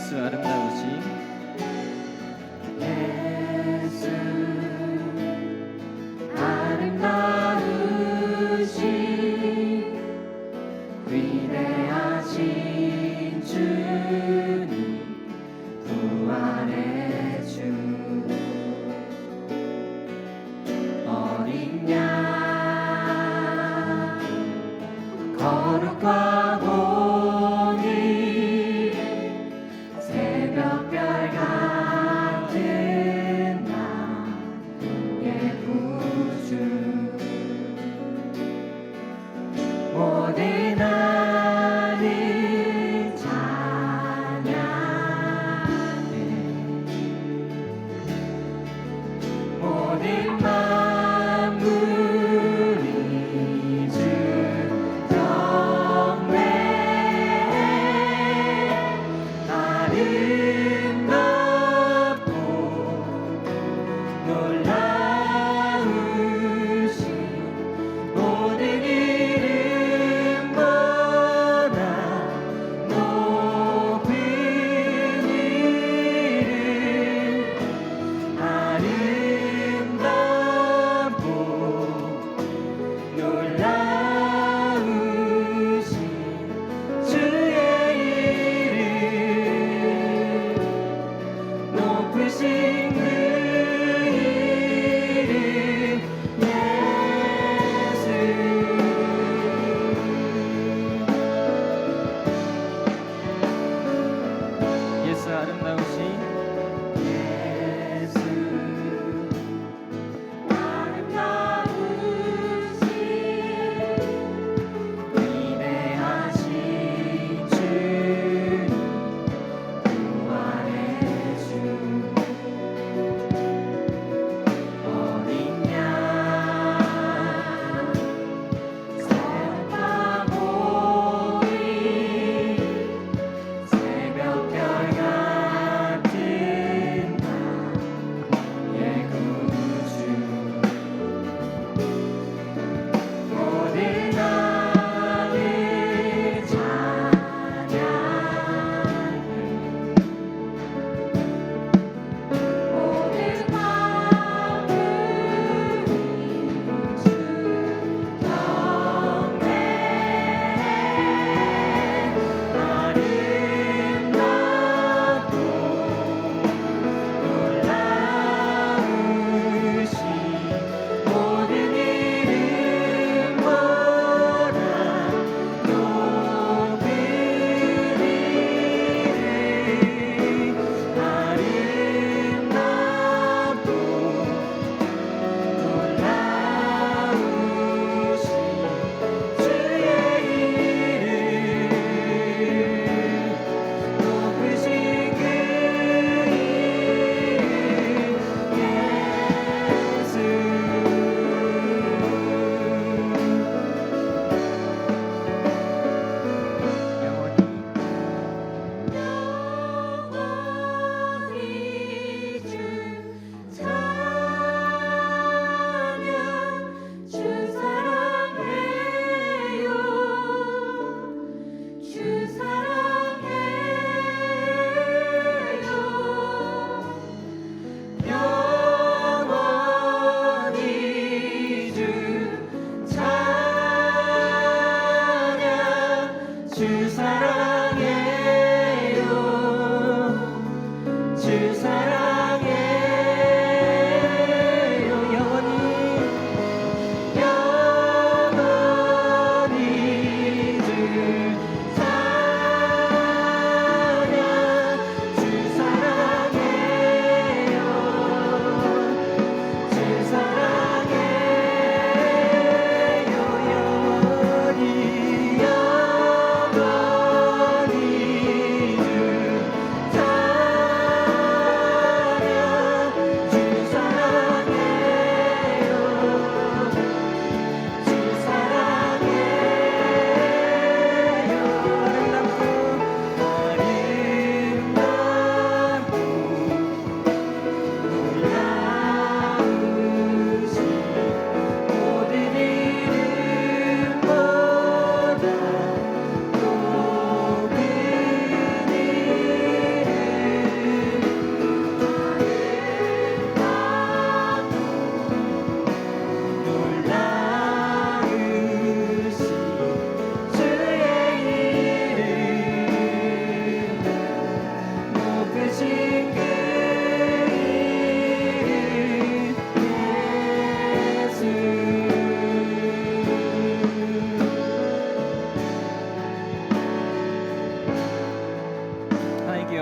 예수 아름다우신 예수 아름다우신 위대하신 주님 부활의 주 어린 양 거룩하고 새벽별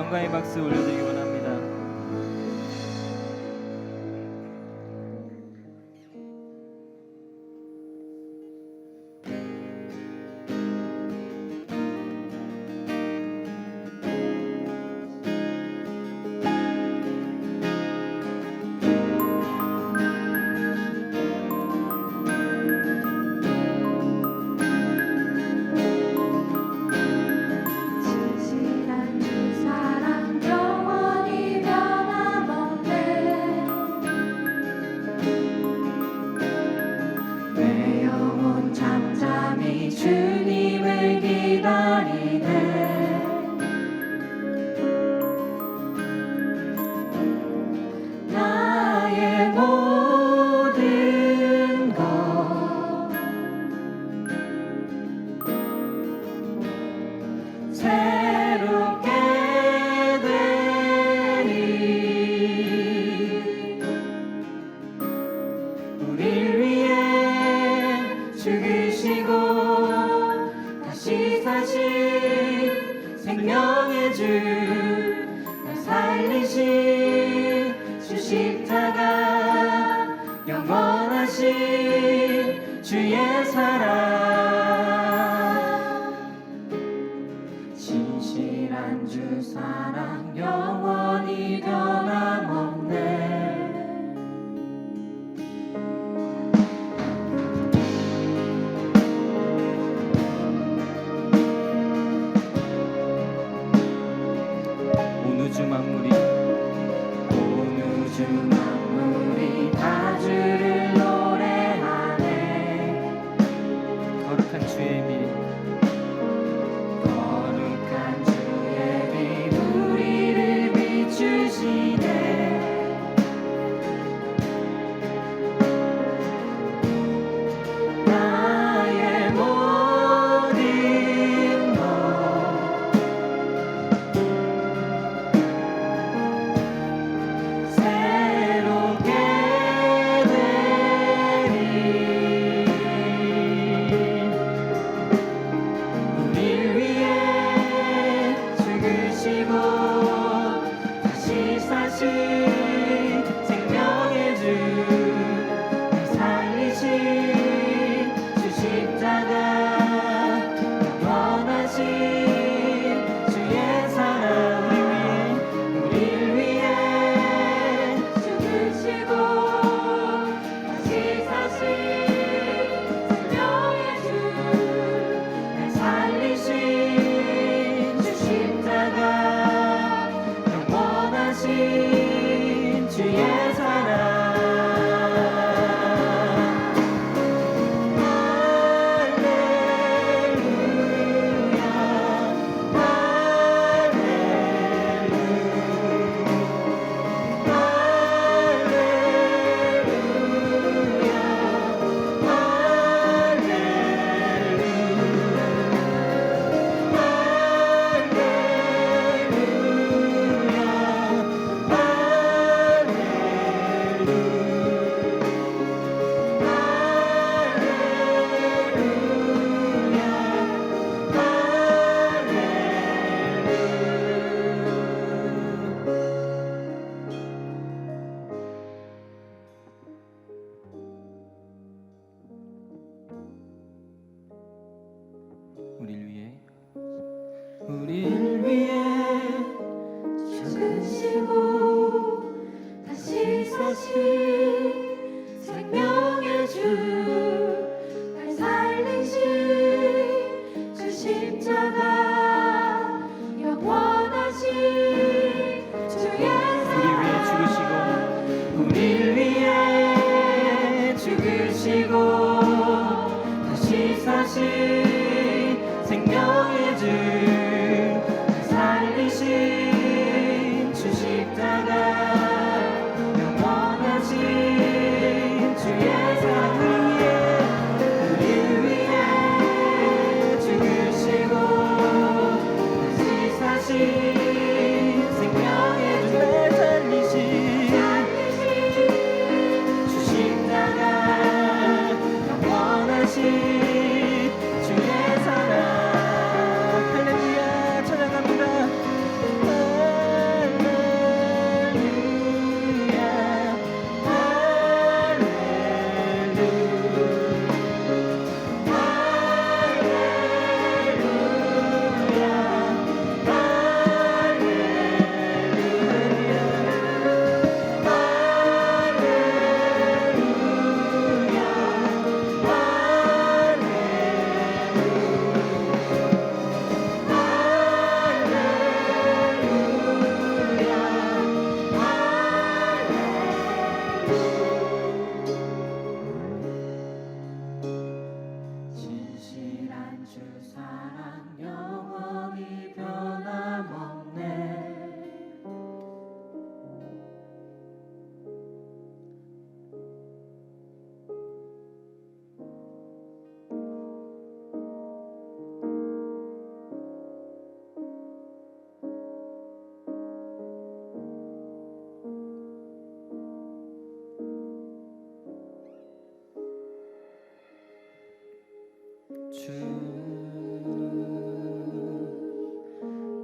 영광의 박수 올려드리기 원합니다. 진실한 주 사랑 영원히 변함없네. 내 영혼 잠잠히 주님을 기다리네. 나의 모든 것 새롭게 되리. 우릴 위해 죽으시고 다시 사신 생명의 주, 날 살리신 주 십자가, 영원하신 주의 사랑. 진실한 주 사랑 영원히 변함없네. 온 우주 만물이 온 우주 만물이 다 주를 노래하네. 거룩한 주의 빛, 거룩한 주의 빛 우리를 비추시네. 나의 모든 것 새롭게 되리. 우릴 위해 죽으시고 다시 사신 생명의 주, 날 살리신 주 십자가, 영원하신 주의 사랑. 우릴 위해 죽으시고 다시 사신 생명의 주, 날 살리신 주 십자가, 영원하신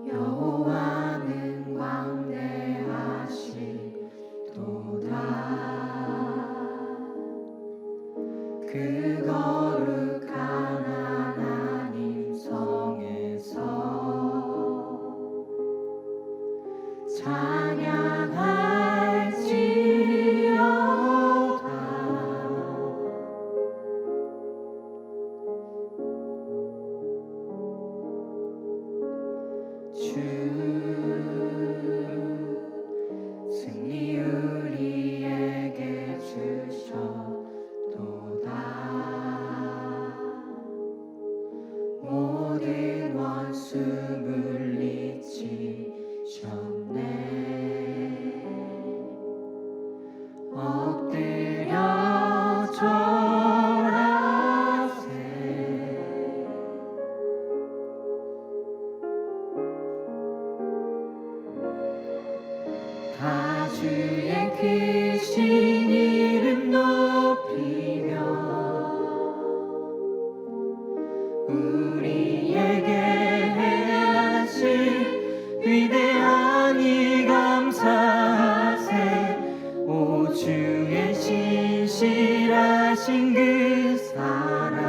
여호와는 광대하시도다. 그 거룩한 하나님 성에서 찬양할지어다. 주 승리 우리에게 주셨도다. 모든 원수 물리치셨네. 엎드려 절하세. 다 주의 크신 이름 높이며 우리에게 행하신 위대한 이 감사하세. 오 주의 신실하신 그 사랑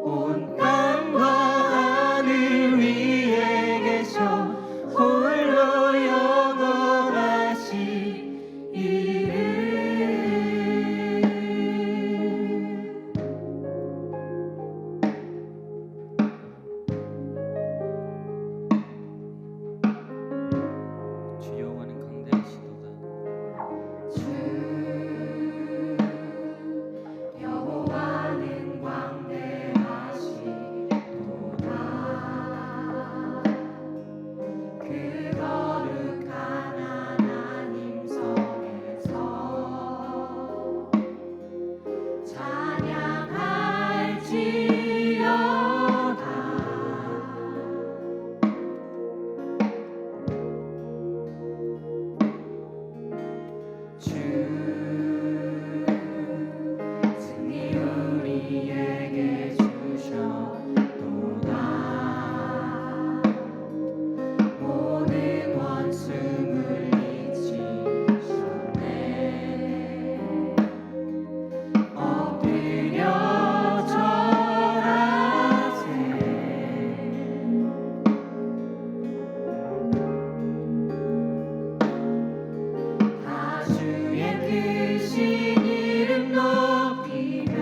온 땅과 하늘 위에 계셔 홀로 영원하시이를. 주 여호와는 강대하시도다. 주 여호와는 광대하시도다. 그 거룩한 하나님 성에서 찬양할지어다. 주 승리 우리에게 주셨도다. 모든 원수 물리치셨네. 엎드려 절하세. 다 주의 크신 이름 높이며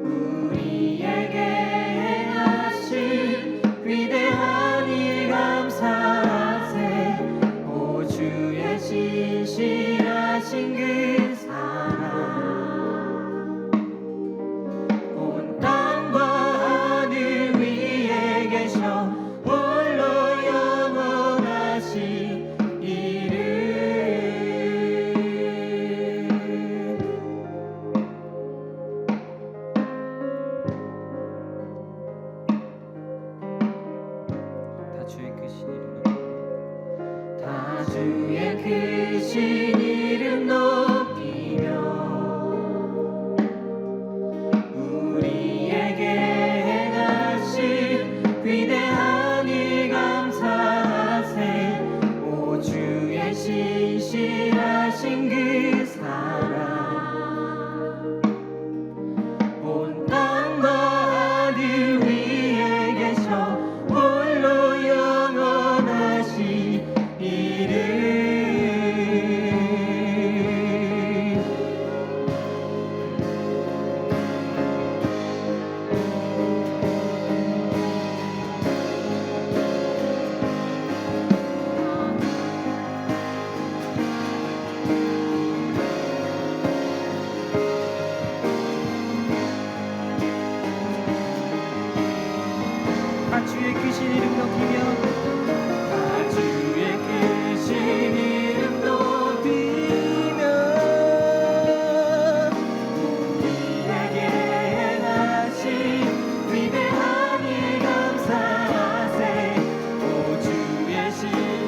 우리에게 행하신 위대한 이 감사하세. 오 주의 신실하신 그 사랑 온 땅과 하늘 위에 계셔 홀로 영원하시이를. 다 주의 크신 이름 높이며 다 주의 크신 이름 높이며 우리에게 행하신 위대한 이 감사하세. 오 주의 신실하신 그 사랑 온 땅과 하늘 위에 계셔 홀로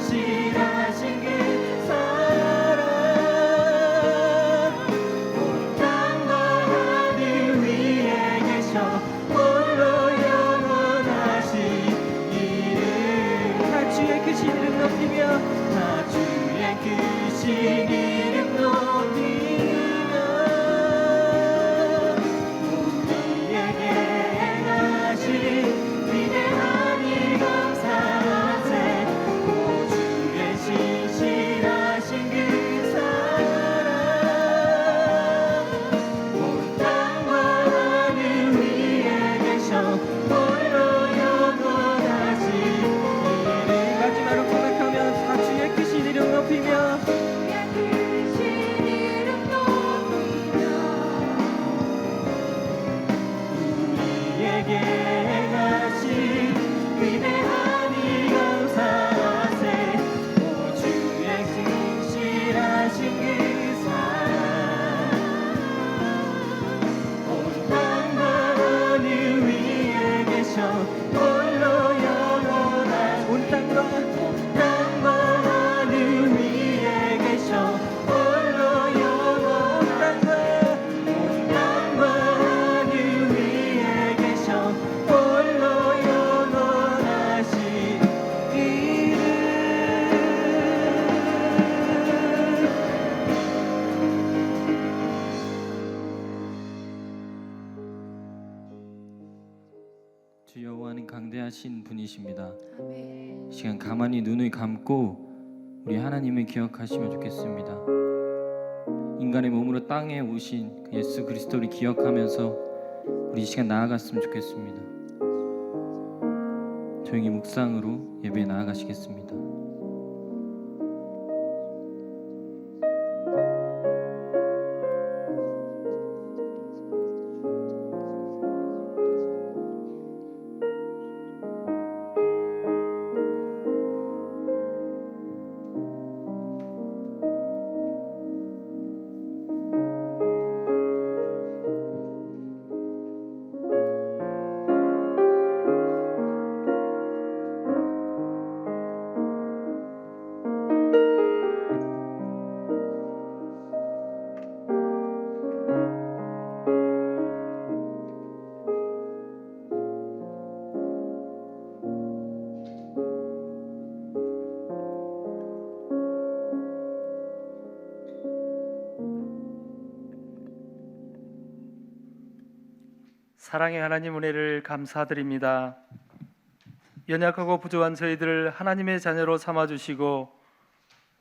신실하신 그 사랑 온 주 여호와는 강대하신 분이십니다. 아멘. 이 시간 가만히 눈을 감고 우리 하나님을 기억하시면 좋겠습니다. 인간의 몸으로 땅에 오신 그 예수 그리스도를 기억하면서 우리 이 시간 나아갔으면 좋겠습니다. 조용히 묵상으로 예배에 나아가시겠습니다. 사랑의 하나님 은혜를 감사드립니다. 연약하고 부족한 저희들을 하나님의 자녀로 삼아주시고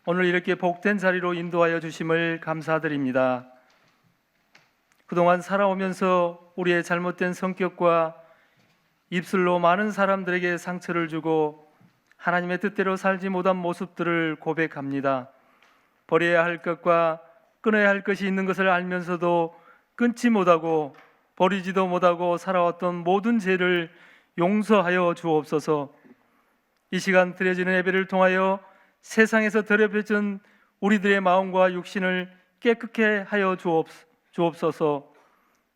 오늘 이렇게 복된 자리로 인도하여 주심을 감사드립니다. 그동안 살아오면서 우리의 잘못된 성격과 입술로 많은 사람들에게 상처를 주고 하나님의 뜻대로 살지 못한 모습들을 고백합니다. 버려야 할 것과 끊어야 할 것이 있는 것을 알면서도 끊지 못하고 버리지도 못하고 살아왔던 모든 죄를 용서하여 주옵소서. 이 시간 드려지는 예배를 통하여 세상에서 더럽혀진 우리들의 마음과 육신을 깨끗게 하여 주옵소서.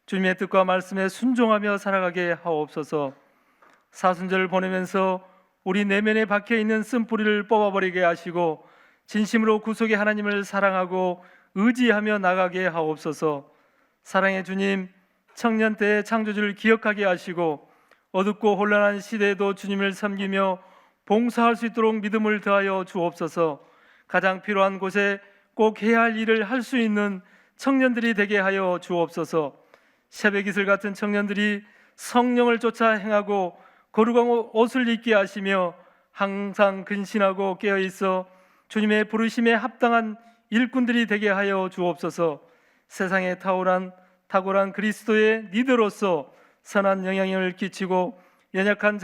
주님의 뜻과 말씀에 순종하며 살아가게 하옵소서. 사순절을 보내면서 우리 내면에 박혀있는 쓴뿌리를 뽑아버리게 하시고 진심으로 구속의 하나님을 사랑하고 의지하며 나가게 하옵소서. 사랑의 주님, 청년 때의 창조주를 기억하게 하시고 어둡고 혼란한 시대에도 주님을 섬기며 봉사할 수 있도록 믿음을 더하여 주옵소서. 가장 필요한 곳에 꼭 해야 할 일을 할 수 있는 청년들이 되게 하여 주옵소서. 새벽 이슬 같은 청년들이 성령을 쫓아 행하고 거룩한 옷을 입게 하시며 항상 근신하고 깨어있어 주님의 부르심에 합당한 일꾼들이 되게 하여 주옵소서. 세상에 탁월한 그리스도의 리더로서 선한 영향을 끼치고 연약한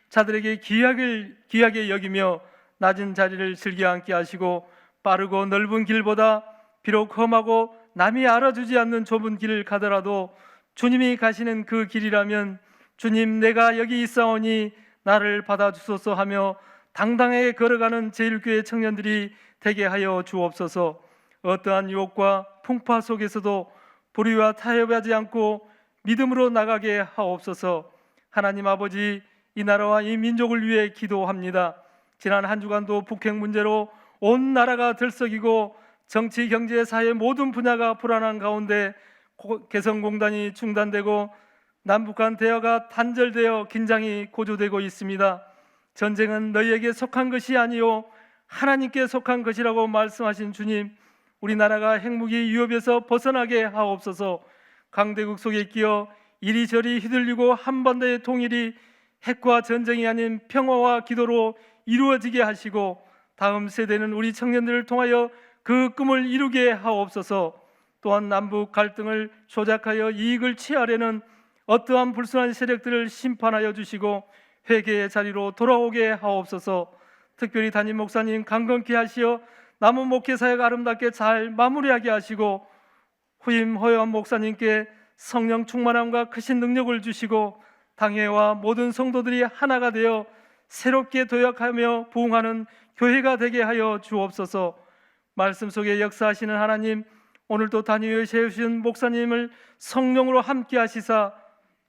자들에게 귀하게 여기며 낮은 자리를 즐겨 앉게 하시고 빠르고 넓은 길보다 비록 험하고 남이 알아주지 않는 좁은 길을 가더라도 주님이 가시는 그 길이라면 주님, 내가 여기 있사오니 나를 받아주소서 하며 당당하게 걸어가는 제일교회 청년들이 되게 하여 주옵소서. 어떠한 유혹과 풍파 속에서도 불의와 타협하지 않고 믿음으로 나가게 하옵소서. 하나님 아버지, 이 나라와 이 민족을 위해 기도합니다. 지난 한 주간도 북핵 문제로 온 나라가 들썩이고 정치, 경제, 사회 모든 분야가 불안한 가운데 개성공단이 중단되고 남북한 대화가 단절되어 긴장이 고조되고 있습니다. 전쟁은 너희에게 속한 것이 아니요 하나님께 속한 것이라고 말씀하신 주님, 우리나라가 핵무기 위협에서 벗어나게 하옵소서. 강대국 속에 끼어 이리저리 휘둘리고 한반도의 통일이 핵과 전쟁이 아닌 평화와 기도로 이루어지게 하시고 다음 세대는 우리 청년들을 통하여 그 꿈을 이루게 하옵소서. 또한 남북 갈등을 조작하여 이익을 취하려는 어떠한 불순한 세력들을 심판하여 주시고 회개의 자리로 돌아오게 하옵소서. 특별히 담임 목사님 강건케 하시어 남은 목회 사역 아름답게 잘 마무리하게 하시고 후임 허요한 목사님께 성령 충만함과 크신 능력을 주시고 당회와 모든 성도들이 하나가 되어 새롭게 도약하며 부흥하는 교회가 되게 하여 주옵소서. 말씀 속에 역사하시는 하나님, 오늘도 단위에 세우신 목사님을 성령으로 함께 하시사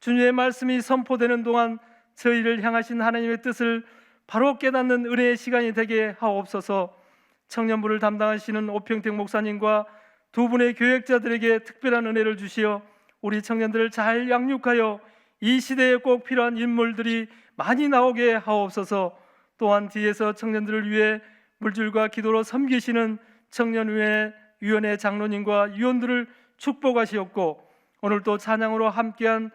주님의 말씀이 선포되는 동안 저희를 향하신 하나님의 뜻을 바로 깨닫는 은혜의 시간이 되게 하옵소서. 청년부를 담당하시는 오평택 목사님과 두 분의 교역자들에게 특별한 은혜를 주시어 우리 청년들을 잘 양육하여 이 시대에 꼭 필요한 인물들이 많이 나오게 하옵소서. 또한 뒤에서 청년들을 위해 물질과 기도로 섬기시는 청년위원회 장로님과 위원들을 축복하시옵고 오늘 또 찬양으로 함께한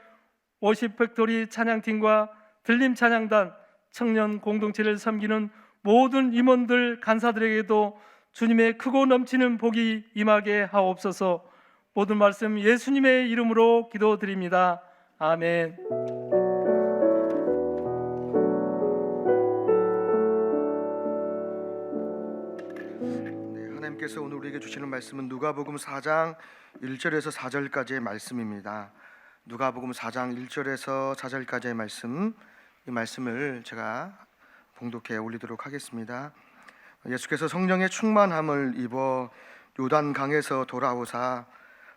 50팩토리 찬양팀과 들림 찬양단, 청년 공동체를 섬기는 모든 임원들, 간사들에게도 주님의 크고 넘치는 복이 임하게 하옵소서. 모든 말씀 예수님의 이름으로 기도드립니다. 아멘. 하나님께서 오늘 우리에게 주시는 말씀은 누가복음 4장 1절에서 4절까지의 말씀입니다. 누가복음 4장 1절에서 4절까지의 말씀, 이 말씀을 제가 봉독해 올리도록 하겠습니다. 예수께서 성령의 충만함을 입어 요단강에서 돌아오사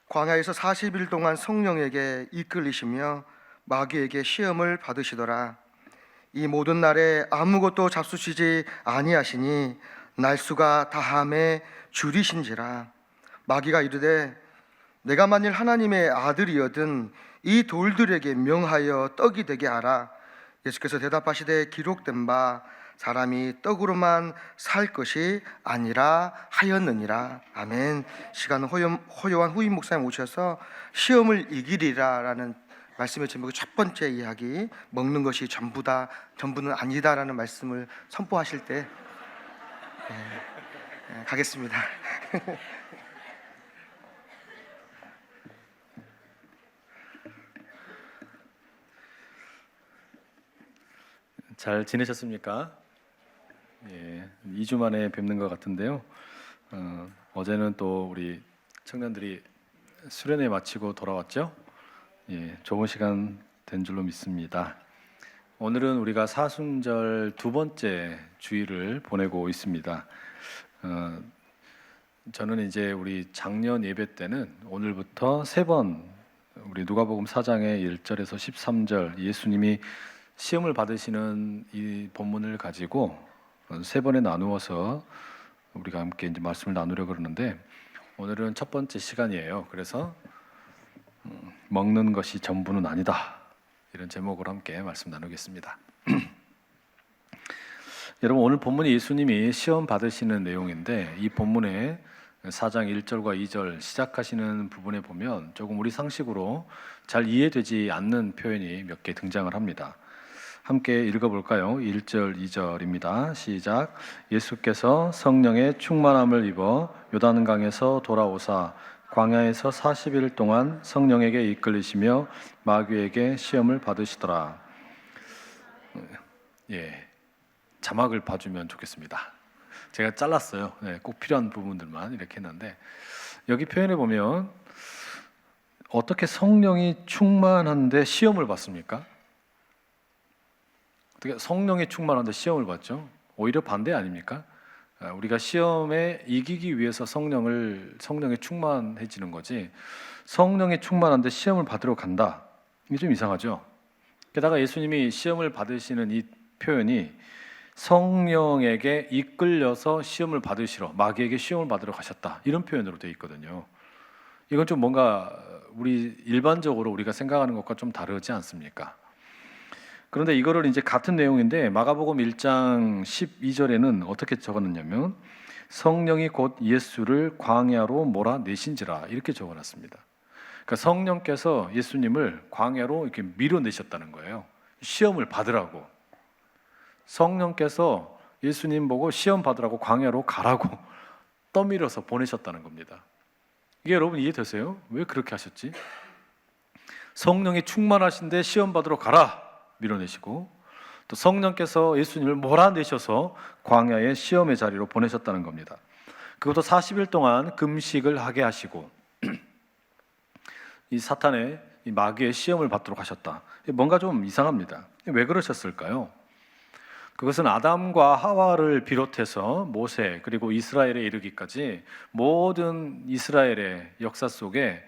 광야에서 40일 동안 성령에게 이끌리시며 마귀에게 시험을 받으시더라. 이 모든 날에 아무것도 잡수시지 아니하시니 날수가 다함에 줄이신지라. 마귀가 이르되 내가 만일 하나님의 아들이여든 이 돌들에게 명하여 떡이 되게 하라. 예수께서 대답하시되 기록된 바 사람이 떡으로만 살 것이 아니라 하였느니라. 아멘. 시간은 허요한 후임 목사님 오셔서 시험을 이기리라 라는 말씀의 제목의 첫 번째 이야기, 먹는 것이 전부는 아니다라는 말씀을 선포하실 때 가겠습니다. 잘 지내셨습니까? 2주 만에 뵙는 것 같은데요. 어제는 또 우리 청년들이 수련회 마치고 돌아왔죠? 좋은 시간 된 줄로 믿습니다. 오늘은 우리가 사순절 두 번째 주일을 보내고 있습니다. 저는 이제 우리 작년 예배 때는 오늘부터 세 번 우리 누가복음 4장의 1절에서 13절 예수님이 시험을 받으시는 이 본문을 가지고 세 번에 나누어서 우리가 함께 이제 말씀을 나누려고 그러는데, 오늘은 첫 번째 시간이에요. 그래서 먹는 것이 전부는 아니다, 이런 제목으로 함께 말씀 나누겠습니다. 여러분, 오늘 본문이 예수님이 시험 받으시는 내용인데, 이 본문에 4장 1절과 2절 시작하시는 부분에 보면 조금 우리 상식으로 잘 이해되지 않는 표현이 몇 개 등장을 합니다. 함께 읽어볼까요? 1절, 2절입니다. 시작. 예수께서 성령의 충만함을 입어 요단강에서 돌아오사 광야에서 40일 동안 성령에게 이끌리시며 마귀에게 시험을 받으시더라. 자막을 봐주면 좋겠습니다. 제가 잘랐어요. 꼭 필요한 부분들만 이렇게 했는데, 여기 표현에 보면 어떻게 성령이 충만한데 시험을 받습니까? 어떻게 성령이 충만한데 시험을 받죠? 오히려 반대 아닙니까? 우리가 시험에 이기기 위해서 성령에 충만해지는 거지, 성령이 충만한데 시험을 받으러 간다, 이게 좀 이상하죠? 게다가 예수님이 시험을 받으시는 이 표현이 성령에게 이끌려서 시험을 받으시러, 마귀에게 시험을 받으러 가셨다, 이런 표현으로 되어 있거든요. 이건 좀 뭔가 우리 일반적으로 우리가 생각하는 것과 좀 다르지 않습니까? 그런데 이거를 이제 같은 내용인데 마가복음 1장 12절에는 어떻게 적어놨냐면 성령이 곧 예수를 광야로 몰아내신지라, 이렇게 적어놨습니다. 그러니까 성령께서 예수님을 광야로 이렇게 밀어내셨다는 거예요. 시험을 받으라고. 성령께서 예수님 보고 시험 받으라고 광야로 가라고 떠밀어서 보내셨다는 겁니다. 이게 여러분 이해되세요? 왜 그렇게 하셨지? 성령이 충만하신데 시험 받으러 가라 밀어내시고, 또 성령께서 예수님을 몰아내셔서 광야의 시험의 자리로 보내셨다는 겁니다. 그것도 40일 동안 금식을 하게 하시고 이 사탄의 이 마귀의 시험을 받도록 하셨다. 뭔가 좀 이상합니다. 왜 그러셨을까요? 그것은 아담과 하와를 비롯해서 모세 그리고 이스라엘에 이르기까지 모든 이스라엘의 역사 속에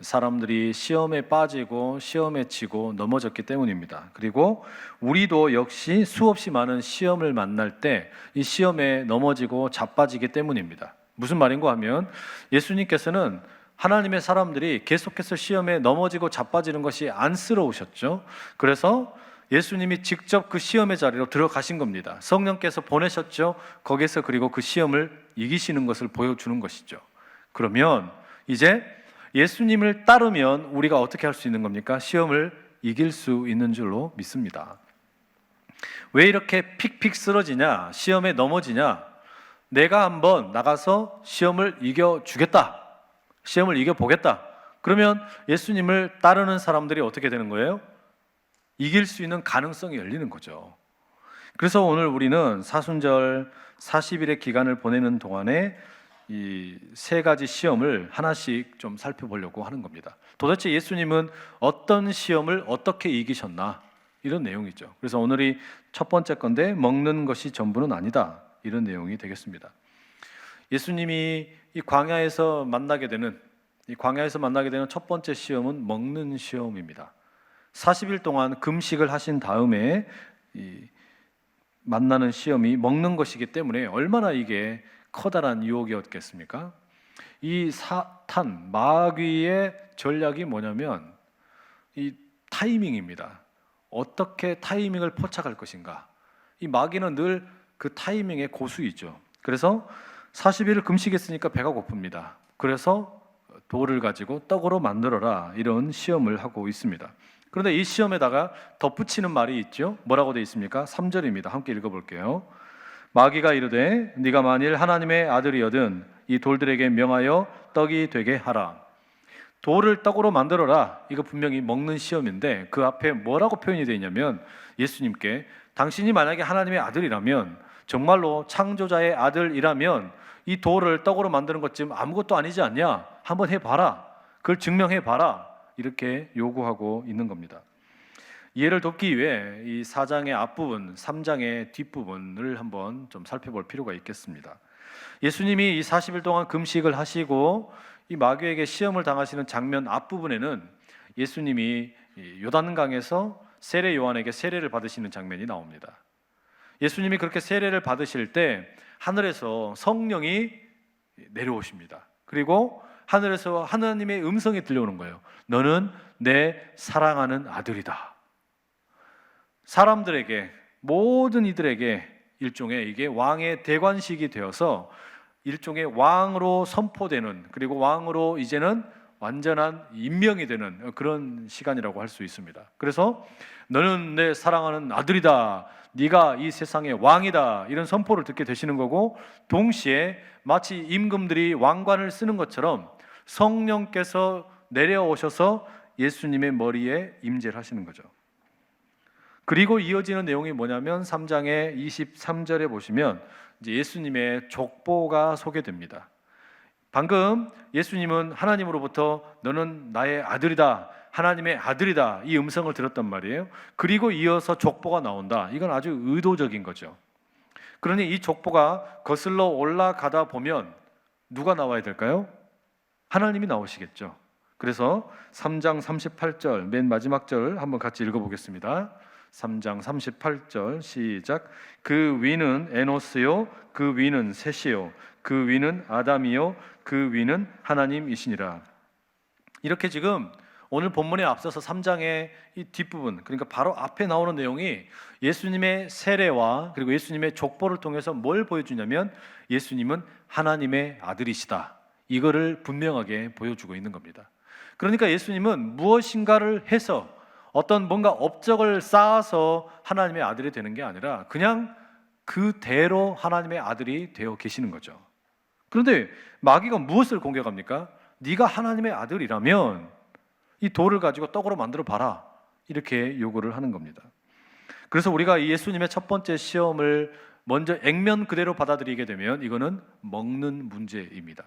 사람들이 시험에 빠지고 시험에 치고 넘어졌기 때문입니다. 그리고 우리도 역시 수없이 많은 시험을 만날 때 이 시험에 넘어지고 자빠지기 때문입니다. 무슨 말인가 하면 예수님께서는 하나님의 사람들이 계속해서 시험에 넘어지고 자빠지는 것이 안쓰러우셨죠. 그래서 예수님이 직접 그 시험의 자리로 들어가신 겁니다. 성령께서 보내셨죠. 거기서 그리고 그 시험을 이기시는 것을 보여주는 것이죠. 그러면 이제 예수님을 따르면 우리가 어떻게 할 수 있는 겁니까? 시험을 이길 수 있는 줄로 믿습니다. 왜 이렇게 픽픽 쓰러지냐? 시험에 넘어지냐? 내가 한번 나가서 시험을 이겨주겠다. 시험을 이겨보겠다. 그러면 예수님을 따르는 사람들이 어떻게 되는 거예요? 이길 수 있는 가능성이 열리는 거죠. 그래서 오늘 우리는 사순절 40일의 기간을 보내는 동안에 이 세 가지 시험을 하나씩 좀 살펴보려고 하는 겁니다. 도대체 예수님은 어떤 시험을 어떻게 이기셨나? 이런 내용이죠. 그래서 오늘이 첫 번째 건데 먹는 것이 전부는 아니다. 이런 내용이 되겠습니다. 예수님이 이 광야에서 만나게 되는 첫 번째 시험은 먹는 시험입니다. 40일 동안 금식을 하신 다음에 만나는 시험이 먹는 것이기 때문에 얼마나 이게 커다란 유혹이었겠습니까? 이 사탄, 마귀의 전략이 뭐냐면 이 타이밍입니다. 어떻게 타이밍을 포착할 것인가? 이 마귀는 늘 그 타이밍의 고수이죠. 그래서 40일을 금식했으니까 배가 고픕니다. 그래서 돌을 가지고 떡으로 만들어라, 이런 시험을 하고 있습니다. 그런데 이 시험에다가 덧붙이는 말이 있죠. 뭐라고 되어 있습니까? 3절입니다. 함께 읽어볼게요. 마귀가 이르되 네가 만일 하나님의 아들이여든 이 돌들에게 명하여 떡이 되게 하라. 돌을 떡으로 만들어라. 이거 분명히 먹는 시험인데 그 앞에 뭐라고 표현이 되어 있냐면 예수님께 당신이 만약에 하나님의 아들이라면, 정말로 창조자의 아들이라면 이 돌을 떡으로 만드는 것 지금 아무것도 아니지 않냐? 한번 해봐라. 그걸 증명해봐라. 이렇게 요구하고 있는 겁니다. 이해를 돕기 위해 이 4장의 앞부분, 3장의 뒷부분을 한번 좀 살펴볼 필요가 있겠습니다. 예수님이 이 40일 동안 금식을 하시고 이 마귀에게 시험을 당하시는 장면 앞부분에는 예수님이 요단강에서 세례 요한에게 세례를 받으시는 장면이 나옵니다. 예수님이 그렇게 세례를 받으실 때 하늘에서 성령이 내려오십니다. 그리고 하늘에서 하나님의 음성이 들려오는 거예요. 너는 내 사랑하는 아들이다. 사람들에게, 모든 이들에게 일종의 이게 왕의 대관식이 되어서 일종의 왕으로 선포되는, 그리고 왕으로 이제는 완전한 임명이 되는 그런 시간이라고 할 수 있습니다. 그래서 너는 내 사랑하는 아들이다, 네가 이 세상의 왕이다, 이런 선포를 듣게 되시는 거고, 동시에 마치 임금들이 왕관을 쓰는 것처럼 성령께서 내려오셔서 예수님의 머리에 임재를 하시는 거죠. 그리고 이어지는 내용이 뭐냐면 3장의 23절에 보시면 이제 예수님의 족보가 소개됩니다. 방금 예수님은 하나님으로부터 너는 나의 아들이다, 하나님의 아들이다, 이 음성을 들었단 말이에요. 그리고 이어서 족보가 나온다. 이건 아주 의도적인 거죠. 그러니 이 족보가 거슬러 올라가다 보면 누가 나와야 될까요? 하나님이 나오시겠죠. 그래서 3장 38절 맨 마지막 절 한번 같이 읽어보겠습니다. 3장 38절 시작. 그 위는 에노스요, 그 위는 셋이요, 그 위는 아담이요, 그 위는 하나님이시니라. 이렇게 지금 오늘 본문에 앞서서 3장의 이 뒷부분, 그러니까 바로 앞에 나오는 내용이 예수님의 세례와 그리고 예수님의 족보를 통해서 뭘 보여주냐면 예수님은 하나님의 아들이시다, 이거를 분명하게 보여주고 있는 겁니다. 그러니까 예수님은 무엇인가를 해서 어떤 뭔가 업적을 쌓아서 하나님의 아들이 되는 게 아니라 그냥 그대로 하나님의 아들이 되어 계시는 거죠. 그런데 마귀가 무엇을 공격합니까? 네가 하나님의 아들이라면 이 돌을 가지고 떡으로 만들어 봐라, 이렇게 요구를 하는 겁니다. 그래서 우리가 이 예수님의 첫 번째 시험을 먼저 액면 그대로 받아들이게 되면 이거는 먹는 문제입니다.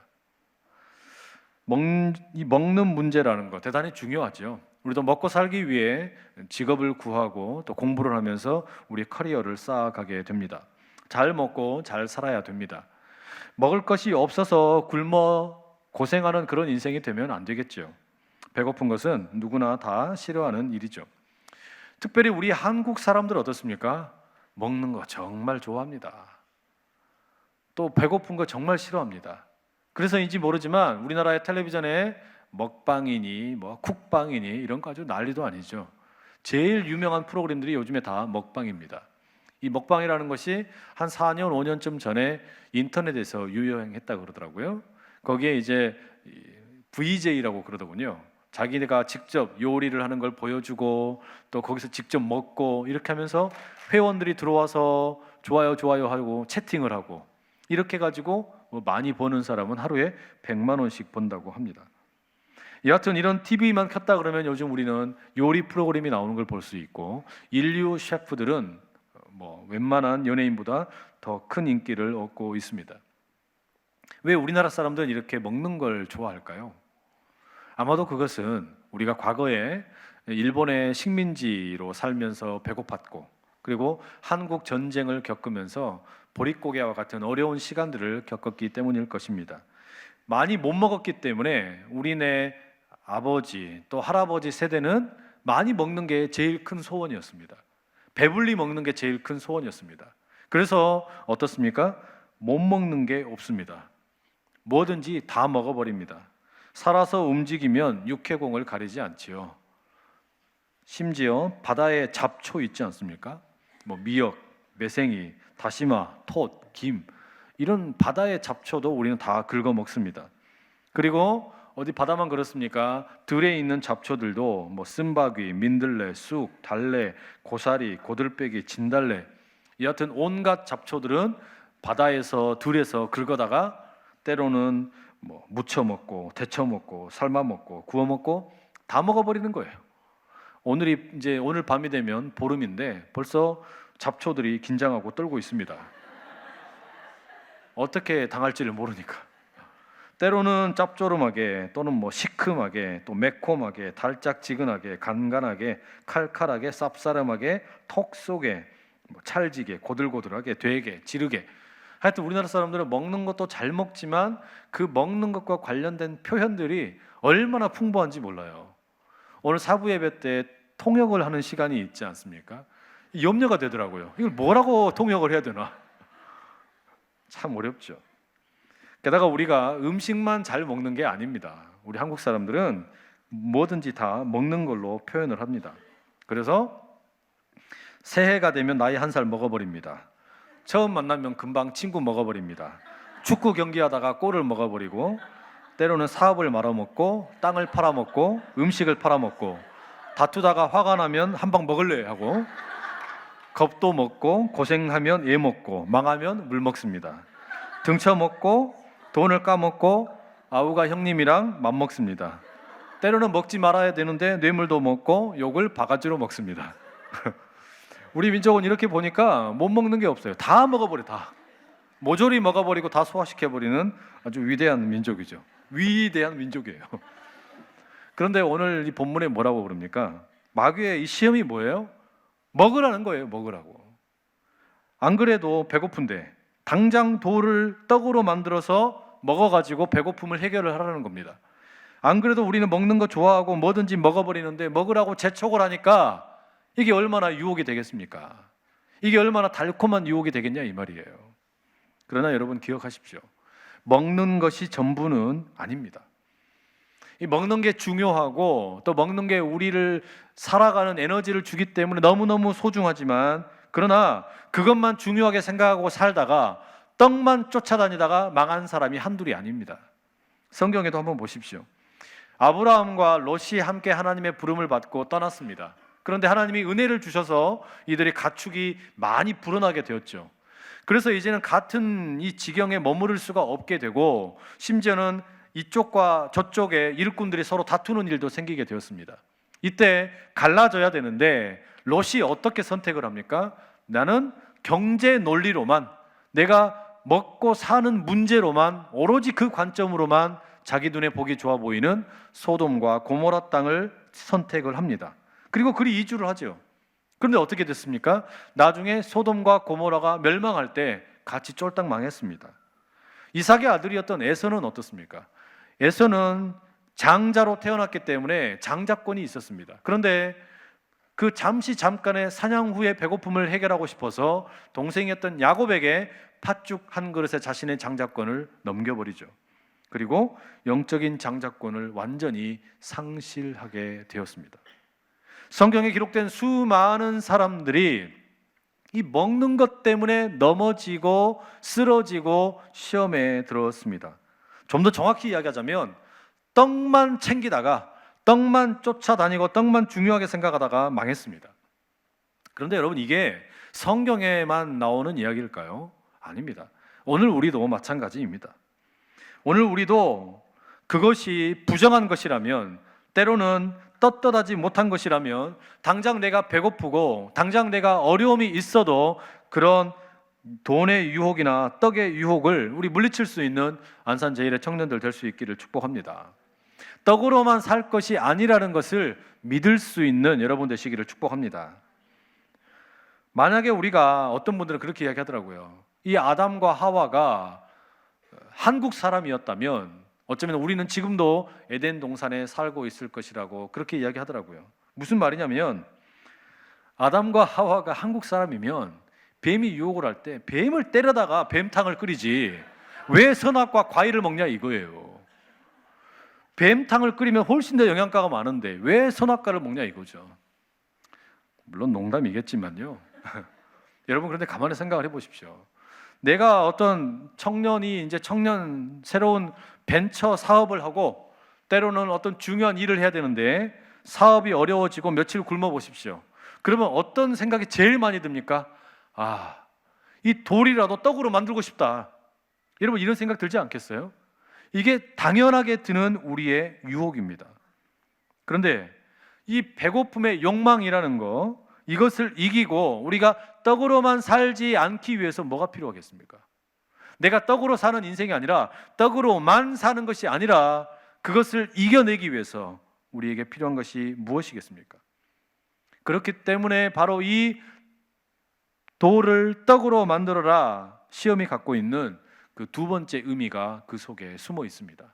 이 먹는 문제라는 거 대단히 중요하죠. 우리도 먹고 살기 위해 직업을 구하고 또 공부를 하면서 우리 커리어를 쌓아가게 됩니다. 잘 먹고 잘 살아야 됩니다. 먹을 것이 없어서 굶어 고생하는 그런 인생이 되면 안 되겠죠. 배고픈 것은 누구나 다 싫어하는 일이죠. 특별히 우리 한국 사람들 어떻습니까? 먹는 거 정말 좋아합니다. 또 배고픈 거 정말 싫어합니다. 그래서인지 모르지만 우리나라의 텔레비전에 먹방이니 뭐 쿡방이니 이런 거 아주 난리도 아니죠. 제일 유명한 프로그램들이 요즘에 다 먹방입니다. 이 먹방이라는 것이 한 4년, 5년쯤 전에 인터넷에서 유행했다고 그러더라고요. 거기에 이제 VJ라고 그러더군요. 자기가 직접 요리를 하는 걸 보여주고 또 거기서 직접 먹고 이렇게 하면서 회원들이 들어와서 좋아요 좋아요 하고 채팅을 하고 이렇게 가지고 많이 버는 사람은 하루에 100만 원씩 번다고 합니다. 여하튼 이런 TV만 켰다 그러면 요즘 우리는 요리 프로그램이 나오는 걸 볼 수 있고 인류 셰프들은 웬만한 연예인보다 더 큰 인기를 얻고 있습니다. 왜 우리나라 사람들은 이렇게 먹는 걸 좋아할까요? 아마도 그것은 우리가 과거에 일본의 식민지로 살면서 배고팠고 그리고 한국 전쟁을 겪으면서 보릿고개와 같은 어려운 시간들을 겪었기 때문일 것입니다. 많이 못 먹었기 때문에 우리네 아버지 또 할아버지 세대는 많이 먹는 게 제일 큰 소원이었습니다. 배불리 먹는 게 제일 큰 소원이었습니다. 그래서 어떻습니까? 못 먹는 게 없습니다. 뭐든지 다 먹어버립니다. 살아서 움직이면 육해공을 가리지 않지요. 심지어 바다에 잡초 있지 않습니까? 미역, 매생이, 다시마, 톳, 김 이런 바다의 잡초도 우리는 다 긁어 먹습니다. 그리고 어디 바다만 그렇습니까? 들에 있는 잡초들도 쓴바귀, 민들레, 쑥, 달래, 고사리, 고들빼기, 진달래 여하튼 온갖 잡초들은 바다에서 들에서 긁어다가 때로는 무쳐 먹고 데쳐 먹고 삶아 먹고 구워 먹고 다 먹어버리는 거예요. 오늘 밤이 되면 보름인데 벌써 잡초들이 긴장하고 떨고 있습니다. 어떻게 당할지를 모르니까. 때로는 짭조름하게 또는 시큼하게 또 매콤하게 달짝지근하게 간간하게 칼칼하게 쌉싸름하게 톡 쏘게 찰지게 고들고들하게 되게 지르게 하여튼 우리나라 사람들은 먹는 것도 잘 먹지만 그 먹는 것과 관련된 표현들이 얼마나 풍부한지 몰라요. 오늘 사부 예배 때 통역을 하는 시간이 있지 않습니까? 염려가 되더라고요. 이걸 뭐라고 통역을 해야 되나? 참 어렵죠. 게다가 우리가 음식만 잘 먹는 게 아닙니다. 우리 한국 사람들은 뭐든지 다 먹는 걸로 표현을 합니다. 그래서 새해가 되면 나이 1살 먹어버립니다. 처음 만나면 금방 친구 먹어버립니다. 축구 경기하다가 골을 먹어버리고 때로는 사업을 말아먹고 땅을 팔아먹고 음식을 팔아먹고 다투다가 화가 나면 한 방 먹을래 하고 겁도 먹고 고생하면 애 먹고 망하면 물 먹습니다. 등쳐먹고 돈을 까먹고 아우가 형님이랑 맘먹습니다. 때로는 먹지 말아야 되는데 뇌물도 먹고 욕을 바가지로 먹습니다. 우리 민족은 이렇게 보니까 못 먹는 게 없어요. 다 먹어버려. 다 모조리 먹어버리고 다 소화시켜버리는 아주 위대한 민족이죠. 위대한 민족이에요. 그런데 오늘 이 본문에 뭐라고 부릅니까? 마귀의 이 시험이 뭐예요? 먹으라는 거예요. 먹으라고. 안 그래도 배고픈데 당장 돌을 떡으로 만들어서 먹어가지고 배고픔을 해결을 하라는 겁니다. 안 그래도 우리는 먹는 거 좋아하고 뭐든지 먹어버리는데 먹으라고 재촉을 하니까 이게 얼마나 유혹이 되겠습니까? 이게 얼마나 달콤한 유혹이 되겠냐 이 말이에요. 그러나 여러분 기억하십시오. 먹는 것이 전부는 아닙니다. 이 먹는 게 중요하고 또 먹는 게 우리를 살아가는 에너지를 주기 때문에 너무너무 소중하지만 그러나 그것만 중요하게 생각하고 살다가 떡만 쫓아다니다가 망한 사람이 한둘이 아닙니다. 성경에도 한번 보십시오. 아브라함과 롯이 함께 하나님의 부름을 받고 떠났습니다. 그런데 하나님이 은혜를 주셔서 이들이 가축이 많이 불어나게 되었죠. 그래서 이제는 같은 이 지경에 머무를 수가 없게 되고 심지어는 이쪽과 저쪽에 일꾼들이 서로 다투는 일도 생기게 되었습니다. 이때 갈라져야 되는데 롯이 어떻게 선택을 합니까? 나는 경제 논리로만 내가 먹고 사는 문제로만 오로지 그 관점으로만 자기 눈에 보기 좋아 보이는 소돔과 고모라 땅을 선택을 합니다. 그리고 그리 이주를 하죠. 그런데 어떻게 됐습니까? 나중에 소돔과 고모라가 멸망할 때 같이 쫄딱 망했습니다. 이삭의 아들이었던 에서는 어떻습니까? 에서는 장자로 태어났기 때문에 장자권이 있었습니다. 그런데 그 잠깐의 사냥 후에 배고픔을 해결하고 싶어서 동생이었던 야곱에게 팥죽 한 그릇에 자신의 장자권을 넘겨버리죠. 그리고 영적인 장자권을 완전히 상실하게 되었습니다. 성경에 기록된 수많은 사람들이 이 먹는 것 때문에 넘어지고 쓰러지고 시험에 들었습니다. 좀 더 정확히 이야기하자면 떡만 챙기다가 떡만 쫓아다니고 떡만 중요하게 생각하다가 망했습니다. 그런데 여러분, 이게 성경에만 나오는 이야기일까요? 아닙니다. 오늘 우리도 마찬가지입니다. 오늘 우리도 그것이 부정한 것이라면, 때로는 떳떳하지 못한 것이라면, 당장 내가 배고프고 당장 내가 어려움이 있어도 그런 돈의 유혹이나 떡의 유혹을 우리 물리칠 수 있는 안산 제일의 청년들 될 수 있기를 축복합니다. 떡으로만 살 것이 아니라는 것을 믿을 수 있는 여러분 되시기를 축복합니다. 만약에 우리가, 어떤 분들은 그렇게 이야기하더라고요. 이 아담과 하와가 한국 사람이었다면 어쩌면 우리는 지금도 에덴 동산에 살고 있을 것이라고 그렇게 이야기하더라고요. 무슨 말이냐면, 아담과 하와가 한국 사람이면 뱀이 유혹을 할 때 뱀을 때려다가 뱀탕을 끓이지 왜 선악과 과일을 먹냐 이거예요. 뱀탕을 끓이면 훨씬 더 영양가가 많은데 왜 선악과를 먹냐 이거죠. 물론 농담이겠지만요. 여러분, 그런데 가만히 생각을 해보십시오. 내가 어떤 청년이 이제 새로운 벤처 사업을 하고 때로는 어떤 중요한 일을 해야 되는데 사업이 어려워지고 며칠 굶어 보십시오. 그러면 어떤 생각이 제일 많이 듭니까? 이 돌이라도 떡으로 만들고 싶다. 여러분, 이런 생각 들지 않겠어요? 이게 당연하게 드는 우리의 유혹입니다. 그런데 이 배고픔의 욕망이라는 거, 이것을 이기고 우리가 떡으로만 살지 않기 위해서 뭐가 필요하겠습니까? 내가 떡으로 사는 인생이 아니라 떡으로만 사는 것이 아니라 그것을 이겨내기 위해서 우리에게 필요한 것이 무엇이겠습니까? 그렇기 때문에 바로 이 돌을 떡으로 만들어라 시험이 갖고 있는 그 두 번째 의미가 그 속에 숨어 있습니다.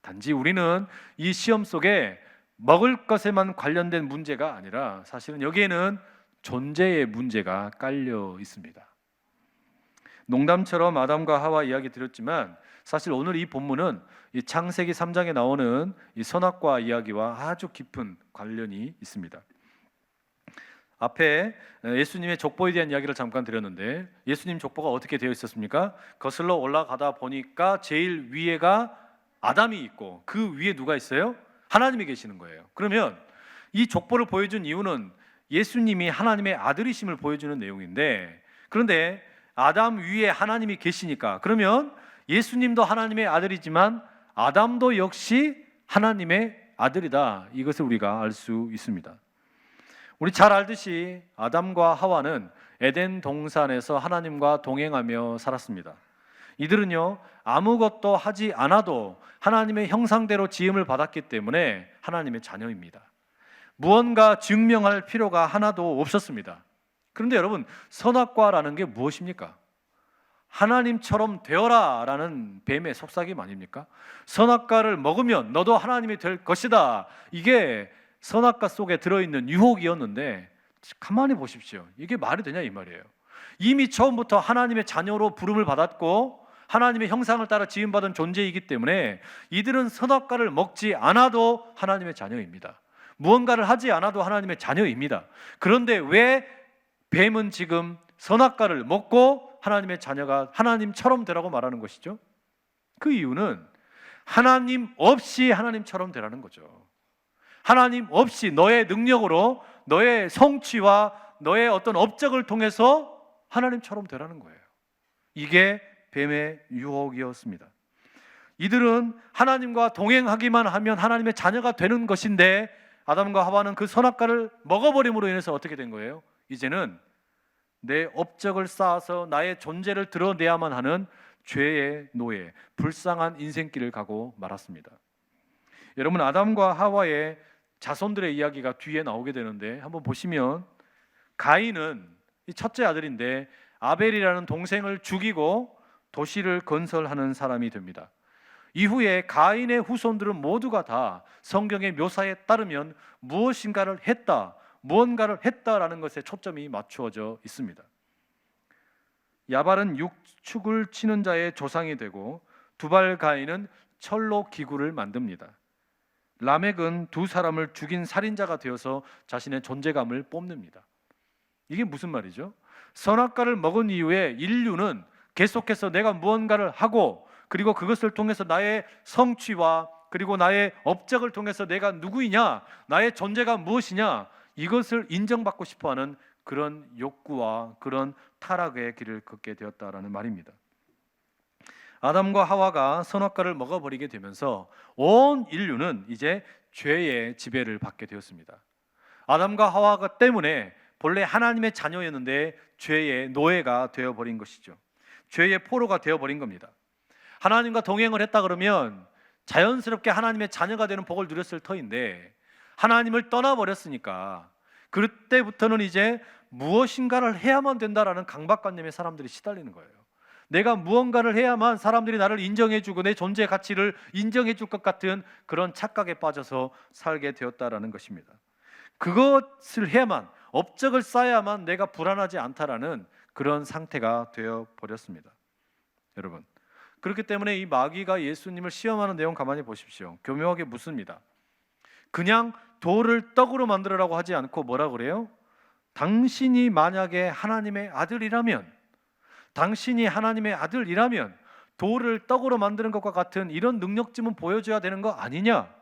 단지 우리는 이 시험 속에 먹을 것에만 관련된 문제가 아니라 사실은 여기에는 존재의 문제가 깔려 있습니다. 농담처럼 아담과 하와 이야기 드렸지만 사실 오늘 이 본문은 이 창세기 3장에 나오는 이 선악과 이야기와 아주 깊은 관련이 있습니다. 앞에 예수님의 족보에 대한 이야기를 잠깐 드렸는데, 예수님 족보가 어떻게 되어 있었습니까? 거슬러 올라가다 보니까 제일 위에가 아담이 있고 그 위에 누가 있어요? 하나님이 계시는 거예요. 그러면 이 족보를 보여준 이유는 예수님이 하나님의 아들이심을 보여주는 내용인데, 그런데 아담 위에 하나님이 계시니까, 그러면 예수님도 하나님의 아들이지만 아담도 역시 하나님의 아들이다, 이것을 우리가 알 수 있습니다. 우리 잘 알듯이 아담과 하와는 에덴 동산에서 하나님과 동행하며 살았습니다. 이들은요, 아무것도 하지 않아도 하나님의 형상대로 지음을 받았기 때문에 하나님의 자녀입니다. 무언가 증명할 필요가 하나도 없었습니다. 그런데 여러분, 선악과라는 게 무엇입니까? 하나님처럼 되어라 라는 뱀의 속삭임 아닙니까? 선악과를 먹으면 너도 하나님이 될 것이다, 이게 선악과 속에 들어있는 유혹이었는데, 가만히 보십시오. 이게 말이 되냐 이 말이에요. 이미 처음부터 하나님의 자녀로 부름을 받았고 하나님의 형상을 따라 지음받은 존재이기 때문에 이들은 선악과를 먹지 않아도 하나님의 자녀입니다. 무언가를 하지 않아도 하나님의 자녀입니다. 그런데 왜 뱀은 지금 선악과를 먹고 하나님의 자녀가 하나님처럼 되라고 말하는 것이죠? 그 이유는 하나님 없이 하나님처럼 되라는 거죠. 하나님 없이 너의 능력으로, 너의 성취와 너의 어떤 업적을 통해서 하나님처럼 되라는 거예요. 이게 뱀의 유혹이었습니다. 이들은 하나님과 동행하기만 하면 하나님의 자녀가 되는 것인데, 아담과 하와는 그 선악과를 먹어버림으로 인해서 어떻게 된 거예요? 이제는 내 업적을 쌓아서 나의 존재를 드러내야만 하는 죄의 노예, 불쌍한 인생길을 가고 말았습니다. 여러분, 아담과 하와의 자손들의 이야기가 뒤에 나오게 되는데, 한번 보시면 가인은 이 첫째 아들인데 아벨이라는 동생을 죽이고 도시를 건설하는 사람이 됩니다. 이후에 가인의 후손들은 모두가 다 성경의 묘사에 따르면 무엇인가를 했다, 무언가를 했다라는 것에 초점이 맞추어져 있습니다. 야발은 육축을 치는 자의 조상이 되고 두발 가인은 철로 기구를 만듭니다. 라멕은 두 사람을 죽인 살인자가 되어서 자신의 존재감을 뽐냅니다. 이게 무슨 말이죠? 선악과를 먹은 이후에 인류는 계속해서 내가 무언가를 하고 그리고 그것을 통해서 나의 성취와 그리고 나의 업적을 통해서 내가 누구이냐, 나의 존재가 무엇이냐, 이것을 인정받고 싶어하는 그런 욕구와 그런 타락의 길을 걷게 되었다라는 말입니다. 아담과 하와가 선악과를 먹어버리게 되면서 온 인류는 이제 죄의 지배를 받게 되었습니다. 아담과 하와가 때문에 본래 하나님의 자녀였는데 죄의 노예가 되어버린 것이죠. 죄의 포로가 되어버린 겁니다. 하나님과 동행을 했다 그러면 자연스럽게 하나님의 자녀가 되는 복을 누렸을 터인데 하나님을 떠나버렸으니까 그때부터는 이제 무엇인가를 해야만 된다라는 강박관념에 사람들이 시달리는 거예요. 내가 무언가를 해야만 사람들이 나를 인정해주고 내 존재 가치를 인정해줄 것 같은 그런 착각에 빠져서 살게 되었다라는 것입니다. 그것을 해야만, 업적을 쌓아야만 내가 불안하지 않다라는 그런 상태가 되어버렸습니다. 여러분, 그렇기 때문에 이 마귀가 예수님을 시험하는 내용 가만히 보십시오. 교묘하게 묻습니다. 그냥 돌을 떡으로 만들으라고 하지 않고 뭐라 그래요? 당신이 만약에 하나님의 아들이라면, 당신이 하나님의 아들이라면 돌을 떡으로 만드는 것과 같은 이런 능력쯤은 보여줘야 되는 거 아니냐?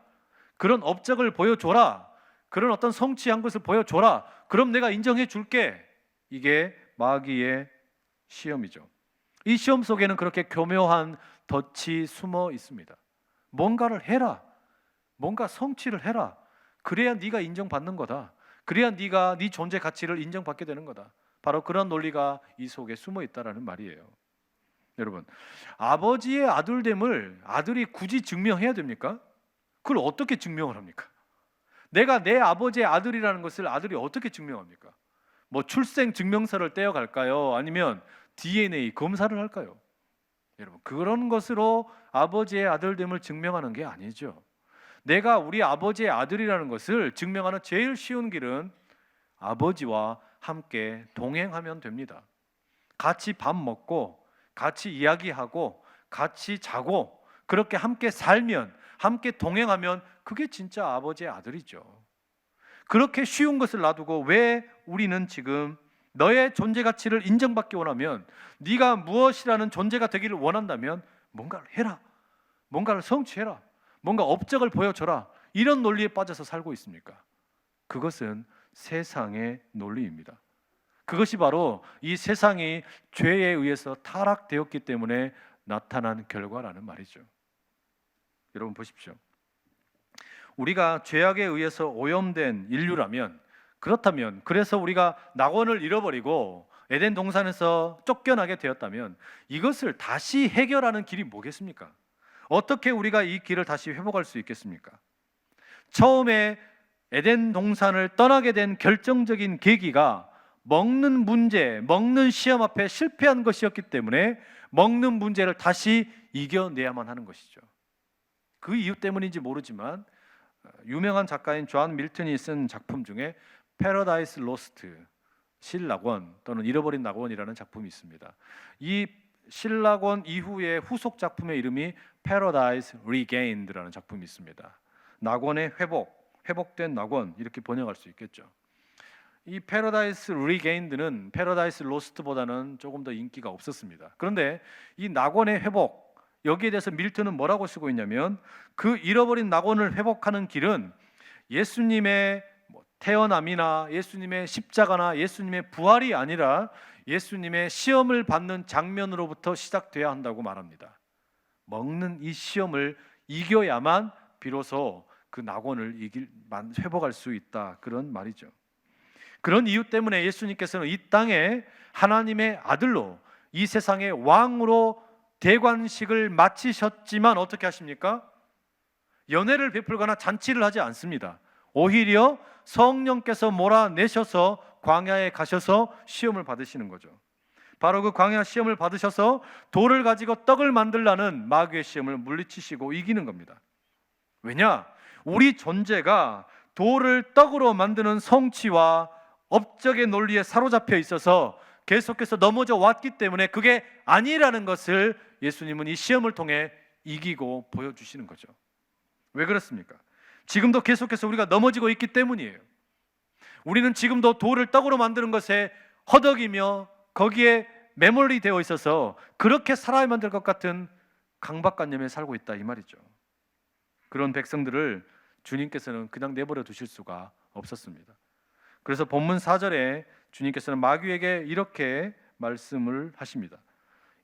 그런 업적을 보여줘라. 그런 어떤 성취한 것을 보여줘라. 그럼 내가 인정해 줄게. 이게 마귀의 시험이죠. 이 시험 속에는 그렇게 교묘한 덫이 숨어 있습니다. 뭔가를 해라. 뭔가 성취를 해라. 그래야 네가 인정받는 거다. 그래야 네가 네 존재 가치를 인정받게 되는 거다. 바로 그런 논리가 이 속에 숨어 있다라는 말이에요. 여러분, 아버지의 아들됨을 아들이 굳이 증명해야 됩니까? 그걸 어떻게 증명을 합니까? 내가 내 아버지의 아들이라는 것을 아들이 어떻게 증명합니까? 뭐 출생 증명서를 떼어갈까요? 아니면 DNA 검사를 할까요? 여러분, 그런 것으로 아버지의 아들됨을 증명하는 게 아니죠. 내가 우리 아버지의 아들이라는 것을 증명하는 제일 쉬운 길은 아버지와 함께 동행하면 됩니다. 같이 밥 먹고 같이 이야기하고 같이 자고 그렇게 함께 살면, 함께 동행하면 그게 진짜 아버지의 아들이죠. 그렇게 쉬운 것을 놔두고 왜 우리는 지금 너의 존재 가치를 인정받기 원하면, 네가 무엇이라는 존재가 되기를 원한다면 뭔가를 해라, 뭔가를 성취해라, 뭔가 업적을 보여줘라, 이런 논리에 빠져서 살고 있습니까? 그것은 세상의 논리입니다. 그것이 바로 이 세상이 죄에 의해서 타락되었기 때문에 나타난 결과라는 말이죠. 여러분 보십시오. 우리가 죄악에 의해서 오염된 인류라면, 그렇다면, 그래서 우리가 낙원을 잃어버리고 에덴 동산에서 쫓겨나게 되었다면 이것을 다시 해결하는 길이 뭐겠습니까? 어떻게 우리가 이 길을 다시 회복할 수 있겠습니까? 처음에 에덴 동산을 떠나게 된 결정적인 계기가 먹는 문제, 먹는 시험 앞에 실패한 것이었기 때문에 먹는 문제를 다시 이겨내야만 하는 것이죠. 그 이유 때문인지 모르지만 유명한 작가인 존 밀턴이 쓴 작품 중에 패러다이스 로스트, 신낙원 또는 잃어버린 낙원이라는 작품이 있습니다. 이 신낙원 이후의 후속 작품의 이름이 패러다이스 리게인드라는 작품이 있습니다. 낙원의 회복된 낙원, 이렇게 번역할 수 있겠죠. 이 패러다이스 리게인드는 패러다이스 로스트보다는 조금 더 인기가 없었습니다. 그런데 이 낙원의 회복, 여기에 대해서 밀턴은 뭐라고 쓰고 있냐면, 그 잃어버린 낙원을 회복하는 길은 예수님의 태어남이나 예수님의 십자가나 예수님의 부활이 아니라 예수님의 시험을 받는 장면으로부터 시작돼야 한다고 말합니다. 먹는 이 시험을 이겨야만 비로소 그 낙원을 회복할 수 있다, 그런 말이죠. 그런 이유 때문에 예수님께서는 이 땅에 하나님의 아들로, 이 세상의 왕으로 대관식을 마치셨지만 어떻게 하십니까? 연회를 베풀거나 잔치를 하지 않습니다. 오히려 성령께서 몰아내셔서 광야에 가셔서 시험을 받으시는 거죠. 바로 그 광야 시험을 받으셔서 돌을 가지고 떡을 만들라는 마귀의 시험을 물리치시고 이기는 겁니다. 왜냐? 우리 존재가 돌을 떡으로 만드는 성취와 업적의 논리에 사로잡혀 있어서 계속해서 넘어져 왔기 때문에 그게 아니라는 것을 예수님은 이 시험을 통해 이기고 보여주시는 거죠. 왜 그렇습니까? 지금도 계속해서 우리가 넘어지고 있기 때문이에요. 우리는 지금도 돌을 떡으로 만드는 것에 허덕이며 거기에 매몰이 되어 있어서 그렇게 살아야만 될 것 같은 강박관념에 살고 있다, 이 말이죠. 그런 백성들을 주님께서는 그냥 내버려 두실 수가 없었습니다. 그래서 본문 4절에 주님께서는 마귀에게 이렇게 말씀을 하십니다.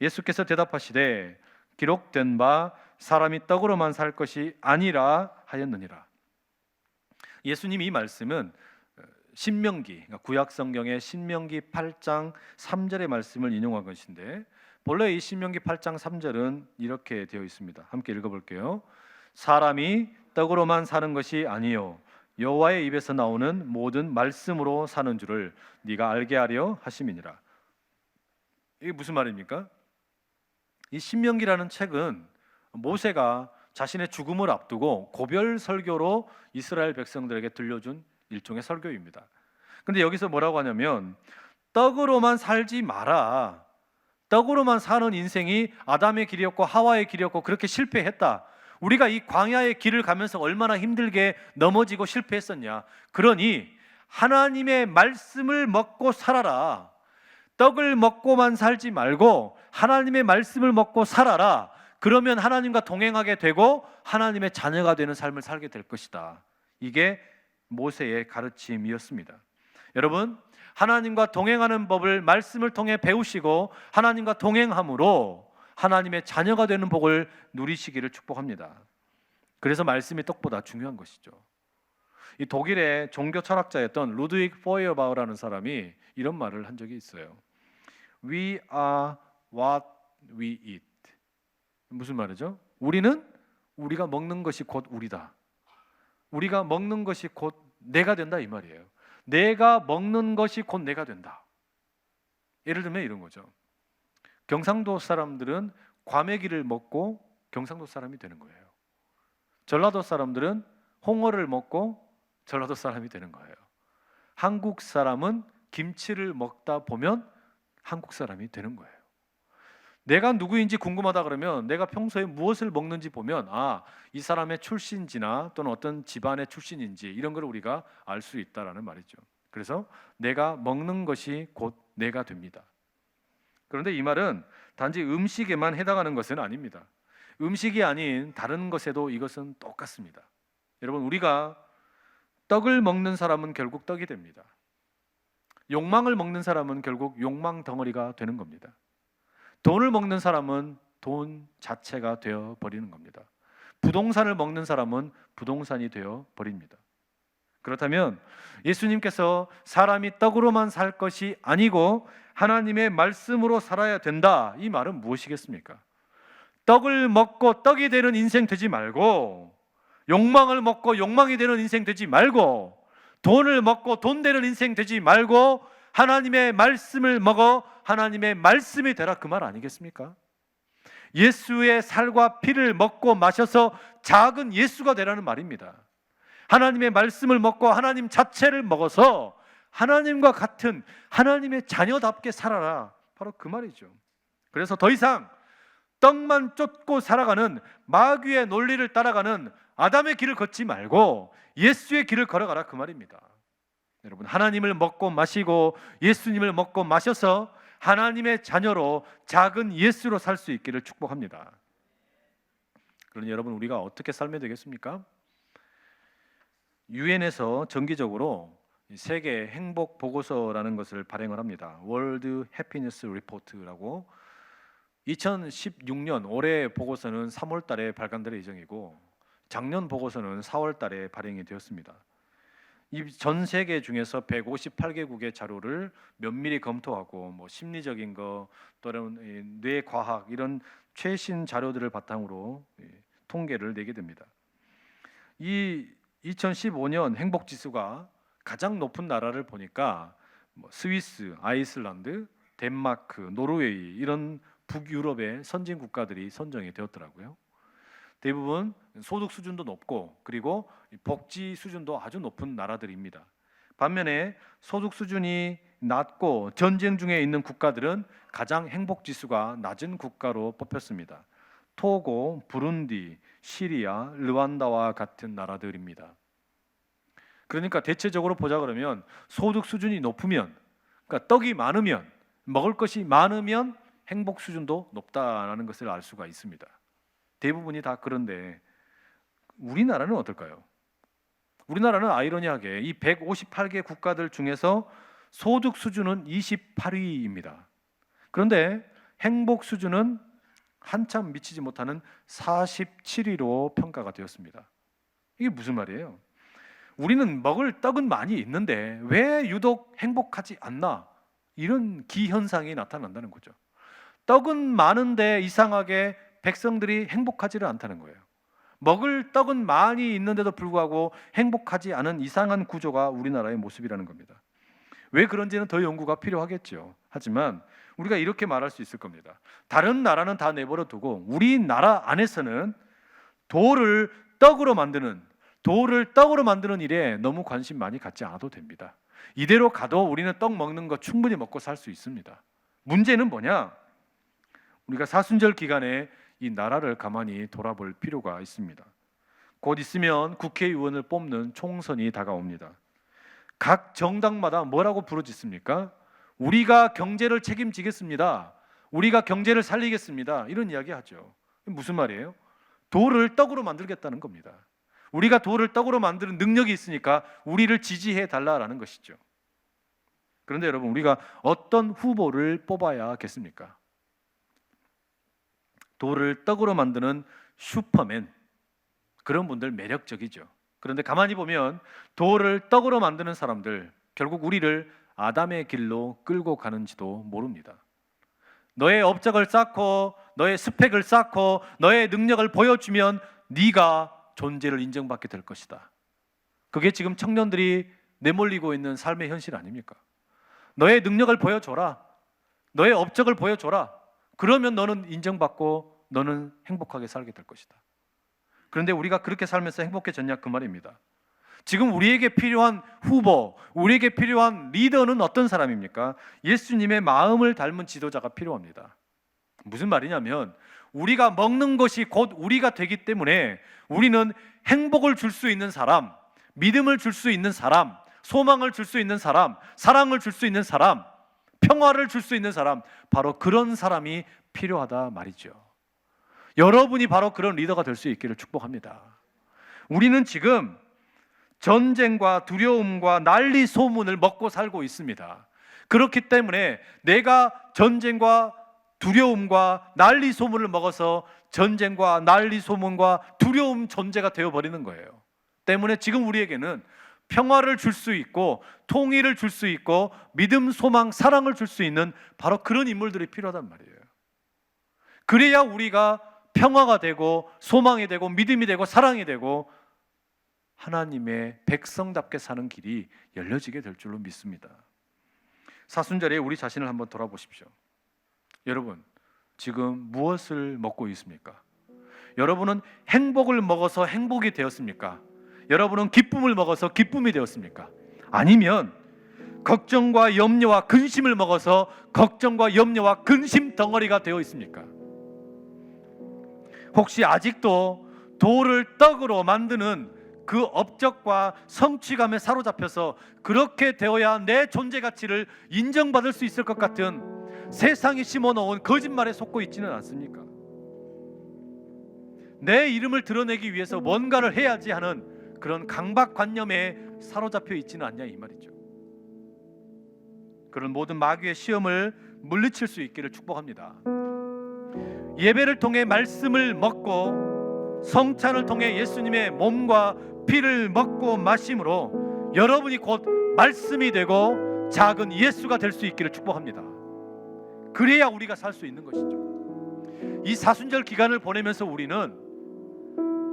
예수께서 대답하시되 기록된 바 사람이 떡으로만 살 것이 아니라 하였느니라. 예수님이 이 말씀은 신명기, 그러니까 구약 성경의 신명기 8장 3절의 말씀을 인용한 것인데, 본래 이 신명기 8장 3절은 이렇게 되어 있습니다. 함께 읽어볼게요. 사람이 떡으로만 사는 것이 아니요 여호와의 입에서 나오는 모든 말씀으로 사는 줄을 네가 알게 하려 하심이니라. 이게 무슨 말입니까? 이 신명기라는 책은 모세가 자신의 죽음을 앞두고 고별 설교로 이스라엘 백성들에게 들려준 일종의 설교입니다. 근데 여기서 뭐라고 하냐면 떡으로만 살지 마라. 떡으로만 사는 인생이 아담의 길이었고 하와의 길이었고 그렇게 실패했다. 우리가 이 광야의 길을 가면서 얼마나 힘들게 넘어지고 실패했었냐. 그러니 하나님의 말씀을 먹고 살아라. 떡을 먹고만 살지 말고 하나님의 말씀을 먹고 살아라. 그러면 하나님과 동행하게 되고 하나님의 자녀가 되는 삶을 살게 될 것이다. 이게 모세의 가르침이었습니다. 여러분, 하나님과 동행하는 법을 말씀을 통해 배우시고 하나님과 동행함으로 하나님의 자녀가 되는 복을 누리시기를 축복합니다. 그래서 말씀이 떡보다 중요한 것이죠. 이 독일의 종교 철학자였던 루드윅 포이어바우라는 사람이 이런 말을 한 적이 있어요. We are what we eat. 무슨 말이죠? 우리가 먹는 것이 곧 우리다. 우리가 먹는 것이 곧 내가 된다 이 말이에요. 내가 먹는 것이 곧 내가 된다. 예를 들면 이런 거죠. 경상도 사람들은 과메기를 먹고 경상도 사람이 되는 거예요. 전라도 사람들은 홍어를 먹고 전라도 사람이 되는 거예요. 한국 사람은 김치를 먹다 보면 한국 사람이 되는 거예요. 내가 누구인지 궁금하다 그러면 내가 평소에 무엇을 먹는지 보면 이 사람의 출신지나 또는 어떤 집안의 출신인지 이런 걸 우리가 알 수 있다라는 말이죠. 그래서 내가 먹는 것이 곧 내가 됩니다. 그런데 이 말은 단지 음식에만 해당하는 것은 아닙니다. 음식이 아닌 다른 것에도 이것은 똑같습니다. 여러분, 우리가 떡을 먹는 사람은 결국 떡이 됩니다. 욕망을 먹는 사람은 결국 욕망 덩어리가 되는 겁니다. 돈을 먹는 사람은 돈 자체가 되어 버리는 겁니다. 부동산을 먹는 사람은 부동산이 되어 버립니다. 그렇다면 예수님께서 사람이 떡으로만 살 것이 아니고 하나님의 말씀으로 살아야 된다, 이 말은 무엇이겠습니까? 떡을 먹고 떡이 되는 인생 되지 말고, 욕망을 먹고 욕망이 되는 인생 되지 말고, 돈을 먹고 돈 되는 인생 되지 말고 하나님의 말씀을 먹어 하나님의 말씀이 되라, 그 말 아니겠습니까? 예수의 살과 피를 먹고 마셔서 작은 예수가 되라는 말입니다. 하나님의 말씀을 먹고 하나님 자체를 먹어서 하나님과 같은 하나님의 자녀답게 살아라, 바로 그 말이죠. 그래서 더 이상 떡만 쫓고 살아가는 마귀의 논리를 따라가는 아담의 길을 걷지 말고 예수의 길을 걸어가라, 그 말입니다. 여러분, 하나님을 먹고 마시고 예수님을 먹고 마셔서 하나님의 자녀로 작은 예수로 살 수 있기를 축복합니다. 그러니 여러분, 우리가 어떻게 살면 되겠습니까? 유엔에서 정기적으로 세계 행복 보고서라는 것을 발행을 합니다. 월드 해피니스 리포트라고. 2016년 올해 보고서는 3월 달에 발간될 예정이고 작년 보고서는 4월 달에 발행이 되었습니다. 이 전 세계 중에서 158개국의 자료를 면밀히 검토하고 심리적인 거 또는 뇌과학 이런 최신 자료들을 바탕으로 통계를 내게 됩니다. 이 2015년 행복 지수가 가장 높은 나라를 보니까 스위스, 아이슬란드, 덴마크, 노르웨이 이런 북유럽의 선진 국가들이 선정이 되었더라고요. 대부분 소득 수준도 높고 그리고 복지 수준도 아주 높은 나라들입니다. 반면에 소득 수준이 낮고 전쟁 중에 있는 국가들은 가장 행복 지수가 낮은 국가로 뽑혔습니다. 토고, 부룬디, 시리아, 르완다와 같은 나라들입니다. 그러니까 대체적으로 보자 그러면 소득 수준이 높으면, 그러니까 떡이 많으면, 먹을 것이 많으면 행복 수준도 높다라는 것을 알 수가 있습니다. 대부분이 다 그런데 우리나라는 어떨까요? 우리나라는 아이러니하게 이 158개 국가들 중에서 소득 수준은 28위입니다. 그런데 행복 수준은 한참 미치지 못하는 47위로 평가가 되었습니다. 이게 무슨 말이에요? 우리는 먹을 떡은 많이 있는데 왜 유독 행복하지 않나? 이런 기현상이 나타난다는 거죠. 떡은 많은데 이상하게 백성들이 행복하지를 않다는 거예요. 먹을 떡은 많이 있는데도 불구하고 행복하지 않은 이상한 구조가 우리나라의 모습이라는 겁니다. 왜 그런지는 더 연구가 필요하겠죠. 하지만 우리가 이렇게 말할 수 있을 겁니다. 다른 나라는 다 내버려 두고 우리나라 안에서는 돌을 떡으로 만드는 일에 너무 관심 많이 갖지 않아도 됩니다. 이대로 가도 우리는 떡 먹는 거 충분히 먹고 살 수 있습니다. 문제는 뭐냐? 우리가 사순절 기간에 이 나라를 가만히 돌아볼 필요가 있습니다. 곧 있으면 국회의원을 뽑는 총선이 다가옵니다. 각 정당마다 뭐라고 부르짖습니까? 우리가 경제를 책임지겠습니다. 우리가 경제를 살리겠습니다. 이런 이야기 하죠. 무슨 말이에요? 돌을 떡으로 만들겠다는 겁니다. 우리가 돌을 떡으로 만드는 능력이 있으니까 우리를 지지해 달라라는 것이죠. 그런데 여러분, 우리가 어떤 후보를 뽑아야겠습니까? 돌을 떡으로 만드는 슈퍼맨, 그런 분들 매력적이죠. 그런데 가만히 보면 돌을 떡으로 만드는 사람들 결국 우리를 아담의 길로 끌고 가는지도 모릅니다. 너의 업적을 쌓고 너의 스펙을 쌓고 너의 능력을 보여주면 네가 존재를 인정받게 될 것이다. 그게 지금 청년들이 내몰리고 있는 삶의 현실 아닙니까? 너의 능력을 보여줘라. 너의 업적을 보여줘라. 그러면 너는 인정받고 너는 행복하게 살게 될 것이다. 그런데 우리가 그렇게 살면서 행복해졌냐 그 말입니다. 지금 우리에게 필요한 후보, 우리에게 필요한 리더는 어떤 사람입니까? 예수님의 마음을 닮은 지도자가 필요합니다. 무슨 말이냐면 우리가 먹는 것이 곧 우리가 되기 때문에 우리는 행복을 줄 수 있는 사람, 믿음을 줄 수 있는 사람, 소망을 줄 수 있는 사람, 사랑을 줄 수 있는 사람, 평화를 줄 수 있는 사람, 바로 그런 사람이 필요하다 말이죠. 여러분이 바로 그런 리더가 될 수 있기를 축복합니다. 우리는 지금 전쟁과 두려움과 난리 소문을 먹고 살고 있습니다. 그렇기 때문에 내가 전쟁과 두려움과 난리 소문을 먹어서 전쟁과 난리 소문과 두려움 존재가 되어버리는 거예요. 때문에 지금 우리에게는 평화를 줄 수 있고 통일을 줄 수 있고 믿음, 소망, 사랑을 줄 수 있는 바로 그런 인물들이 필요하단 말이에요. 그래야 우리가 평화가 되고 소망이 되고 믿음이 되고 사랑이 되고 하나님의 백성답게 사는 길이 열려지게 될 줄로 믿습니다. 사순절에 우리 자신을 한번 돌아보십시오. 여러분, 지금 무엇을 먹고 있습니까? 여러분은 행복을 먹어서 행복이 되었습니까? 여러분은 기쁨을 먹어서 기쁨이 되었습니까? 아니면 걱정과 염려와 근심을 먹어서 걱정과 염려와 근심 덩어리가 되어 있습니까? 혹시 아직도 돌을 떡으로 만드는 그 업적과 성취감에 사로잡혀서 그렇게 되어야 내 존재 가치를 인정받을 수 있을 것 같은 세상이 심어놓은 거짓말에 속고 있지는 않습니까? 내 이름을 드러내기 위해서 뭔가를 해야지 하는 그런 강박관념에 사로잡혀 있지는 않냐 이 말이죠. 그런 모든 마귀의 시험을 물리칠 수 있기를 축복합니다. 예배를 통해 말씀을 먹고 성찬을 통해 예수님의 몸과 피를 먹고 마심으로 여러분이 곧 말씀이 되고 작은 예수가 될 수 있기를 축복합니다. 그래야 우리가 살 수 있는 것이죠. 이 사순절 기간을 보내면서 우리는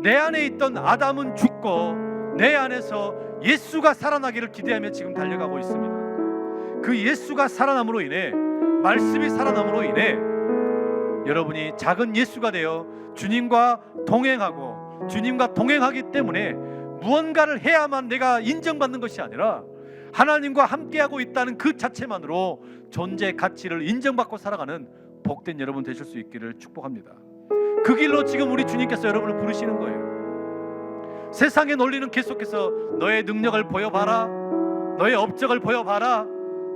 내 안에 있던 아담은 죽고 내 안에서 예수가 살아나기를 기대하며 지금 달려가고 있습니다. 그 예수가 살아남으로 인해 말씀이 살아남으로 인해 여러분이 작은 예수가 되어 주님과 동행하고 주님과 동행하기 때문에 무언가를 해야만 내가 인정받는 것이 아니라 하나님과 함께하고 있다는 그 자체만으로 존재 가치를 인정받고 살아가는 복된 여러분 되실 수 있기를 축복합니다. 그 길로 지금 우리 주님께서 여러분을 부르시는 거예요. 세상의 논리는 계속해서 너의 능력을 보여봐라, 너의 업적을 보여봐라,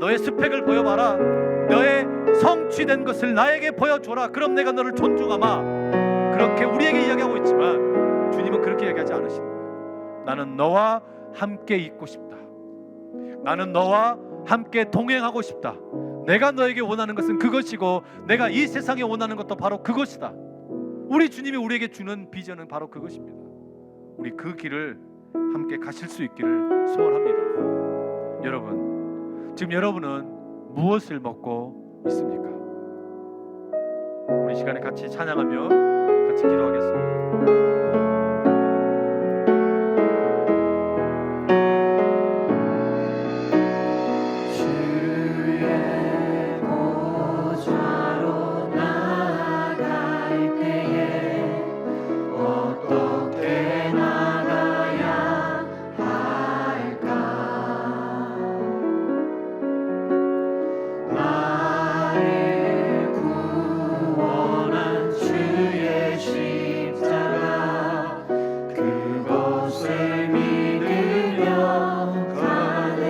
너의 스펙을 보여봐라, 너의 성취된 것을 나에게 보여줘라, 그럼 내가 너를 존중하마, 그렇게 우리에게 이야기하고 있지만 주님은 그렇게 이야기하지 않으세요. 나는 너와 함께 있고 싶다. 나는 너와 함께 동행하고 싶다. 내가 너에게 원하는 것은 그것이고 내가 이 세상에 원하는 것도 바로 그것이다. 우리 주님이 우리에게 주는 비전은 바로 그것입니다. 우리 그 길을 함께 가실 수 있기를 소원합니다. 여러분, 지금 여러분은 무엇을 먹고 있습니까? 우리 시간에 같이 찬양하며 같이 기도하겠습니다. 보좌로 나아갈 때에 어떻게 나가야 할까? 나를 구원한 주의 십자가 그것을 믿으며 가네.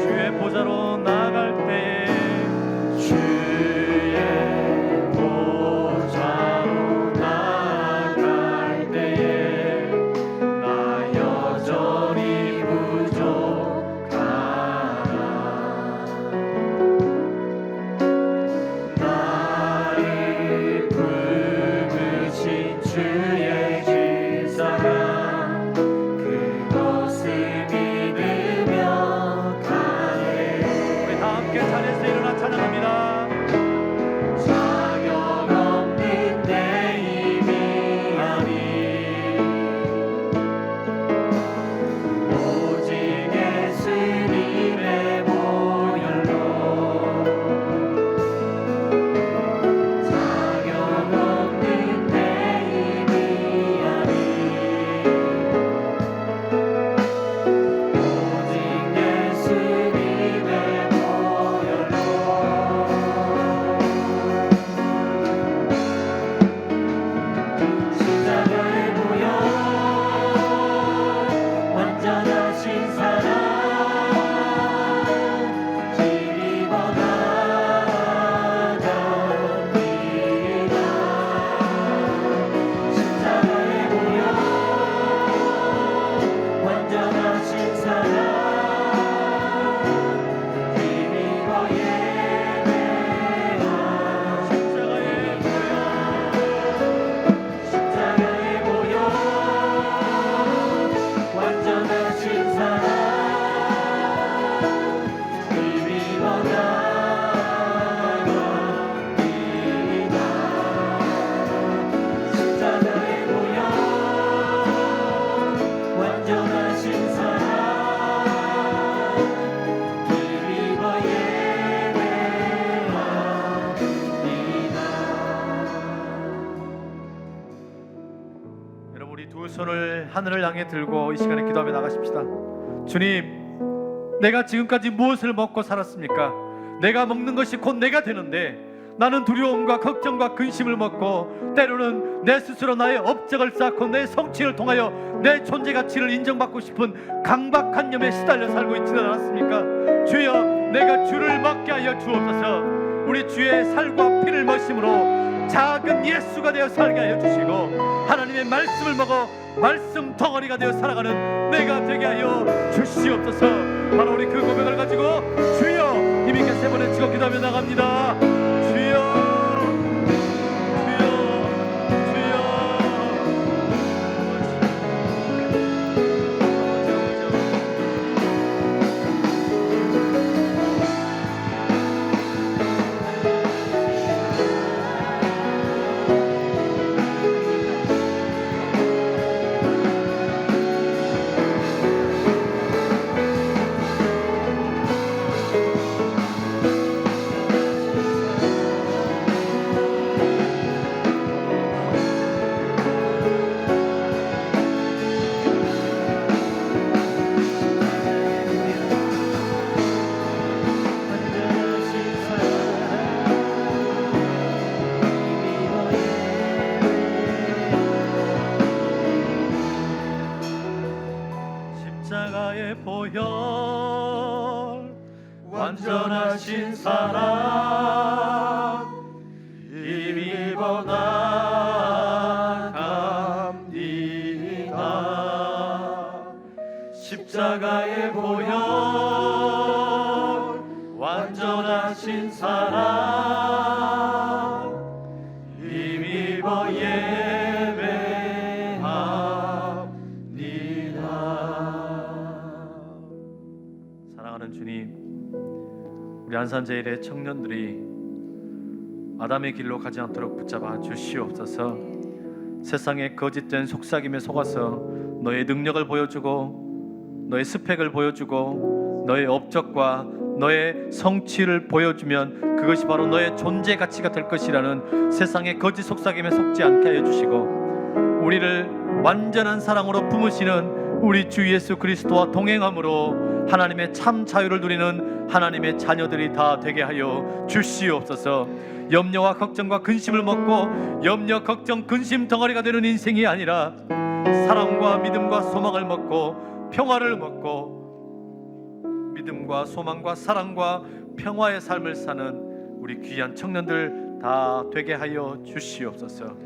주의 보좌로 나아갈 때에 주의 보좌로 나아갈 때에 나 여전히 부족하다. 나를 부르신 주의 십자가 그것을 믿으며 가네. 우리 다 함께 자리에서 일어나 찬양합니다. 자격 없는 내 힘이 아닌 오직 예수님의 보혈로 자격 없는 내 힘이 아닌 오직 예수님의 보혈로 십자가의 보혈 완전하신 사랑 힘입어 나아갑니다. 십자가의 보혈 완전하신 사랑 힘입어 예배합니다. 십자가의 보혈 완전하신 사랑 힘입어 나아갑니다. 십자가의 보혈 완전하신 사랑 힘입어 예배합니다. 여러분, 우리 두 손을 하늘을 향해 들고 이 시간에 기도하며 나가십시다. 주님, 내가 지금까지 무엇을 먹고 살았습니까? 내가 먹는 것이 곧 내가 되는데 나는 두려움과 걱정과 근심을 먹고 때로는 내 스스로 나의 업적을 쌓고 내 성취를 통하여 내 존재 가치를 인정받고 싶은 강박한 염에 시달려 살고 있지는 않았습니까? 주여, 내가 주를 먹게 하여 주옵소서. 우리 주의 살과 피를 머심으로 작은 예수가 되어 살게 하여 주시고 하나님의 말씀을 먹어 말씀 덩어리가 되어 살아가는 내가 되게 하여 주시옵소서. 바로 우리 그 고백을 가지고 주여 힘있게 세 번에 치고 기도하며 나갑니다. 주여, 주여, 주여. 완전하신 사랑 힘입어 예배합니다. 사랑하는 주님, 우리 안산제일의 청년들이 아담의 길로 가지 않도록 붙잡아 주시옵소서. 세상의 거짓된 속삭임에 속아서 너의 능력을 보여주고 너의 스펙을 보여주고 너의 업적과 너의 성취를 보여주면 그것이 바로 너의 존재 가치가 될 것이라는 세상의 거짓 속삭임에 속지 않게 하여 주시고, 우리를 완전한 사랑으로 품으시는 우리 주 예수 그리스도와 동행함으로 하나님의 참 자유를 누리는 하나님의 자녀들이 다 되게 하여 주시옵소서. 염려와 걱정과 근심을 먹고 염려, 걱정, 근심 덩어리가 되는 인생이 아니라 사랑과 믿음과 소망을 먹고 평화를 먹고 믿음과 소망과 사랑과 평화의 삶을 사는 우리 귀한 청년들 다 되게 하여 주시옵소서.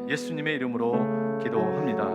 예수님의 이름으로 기도합니다.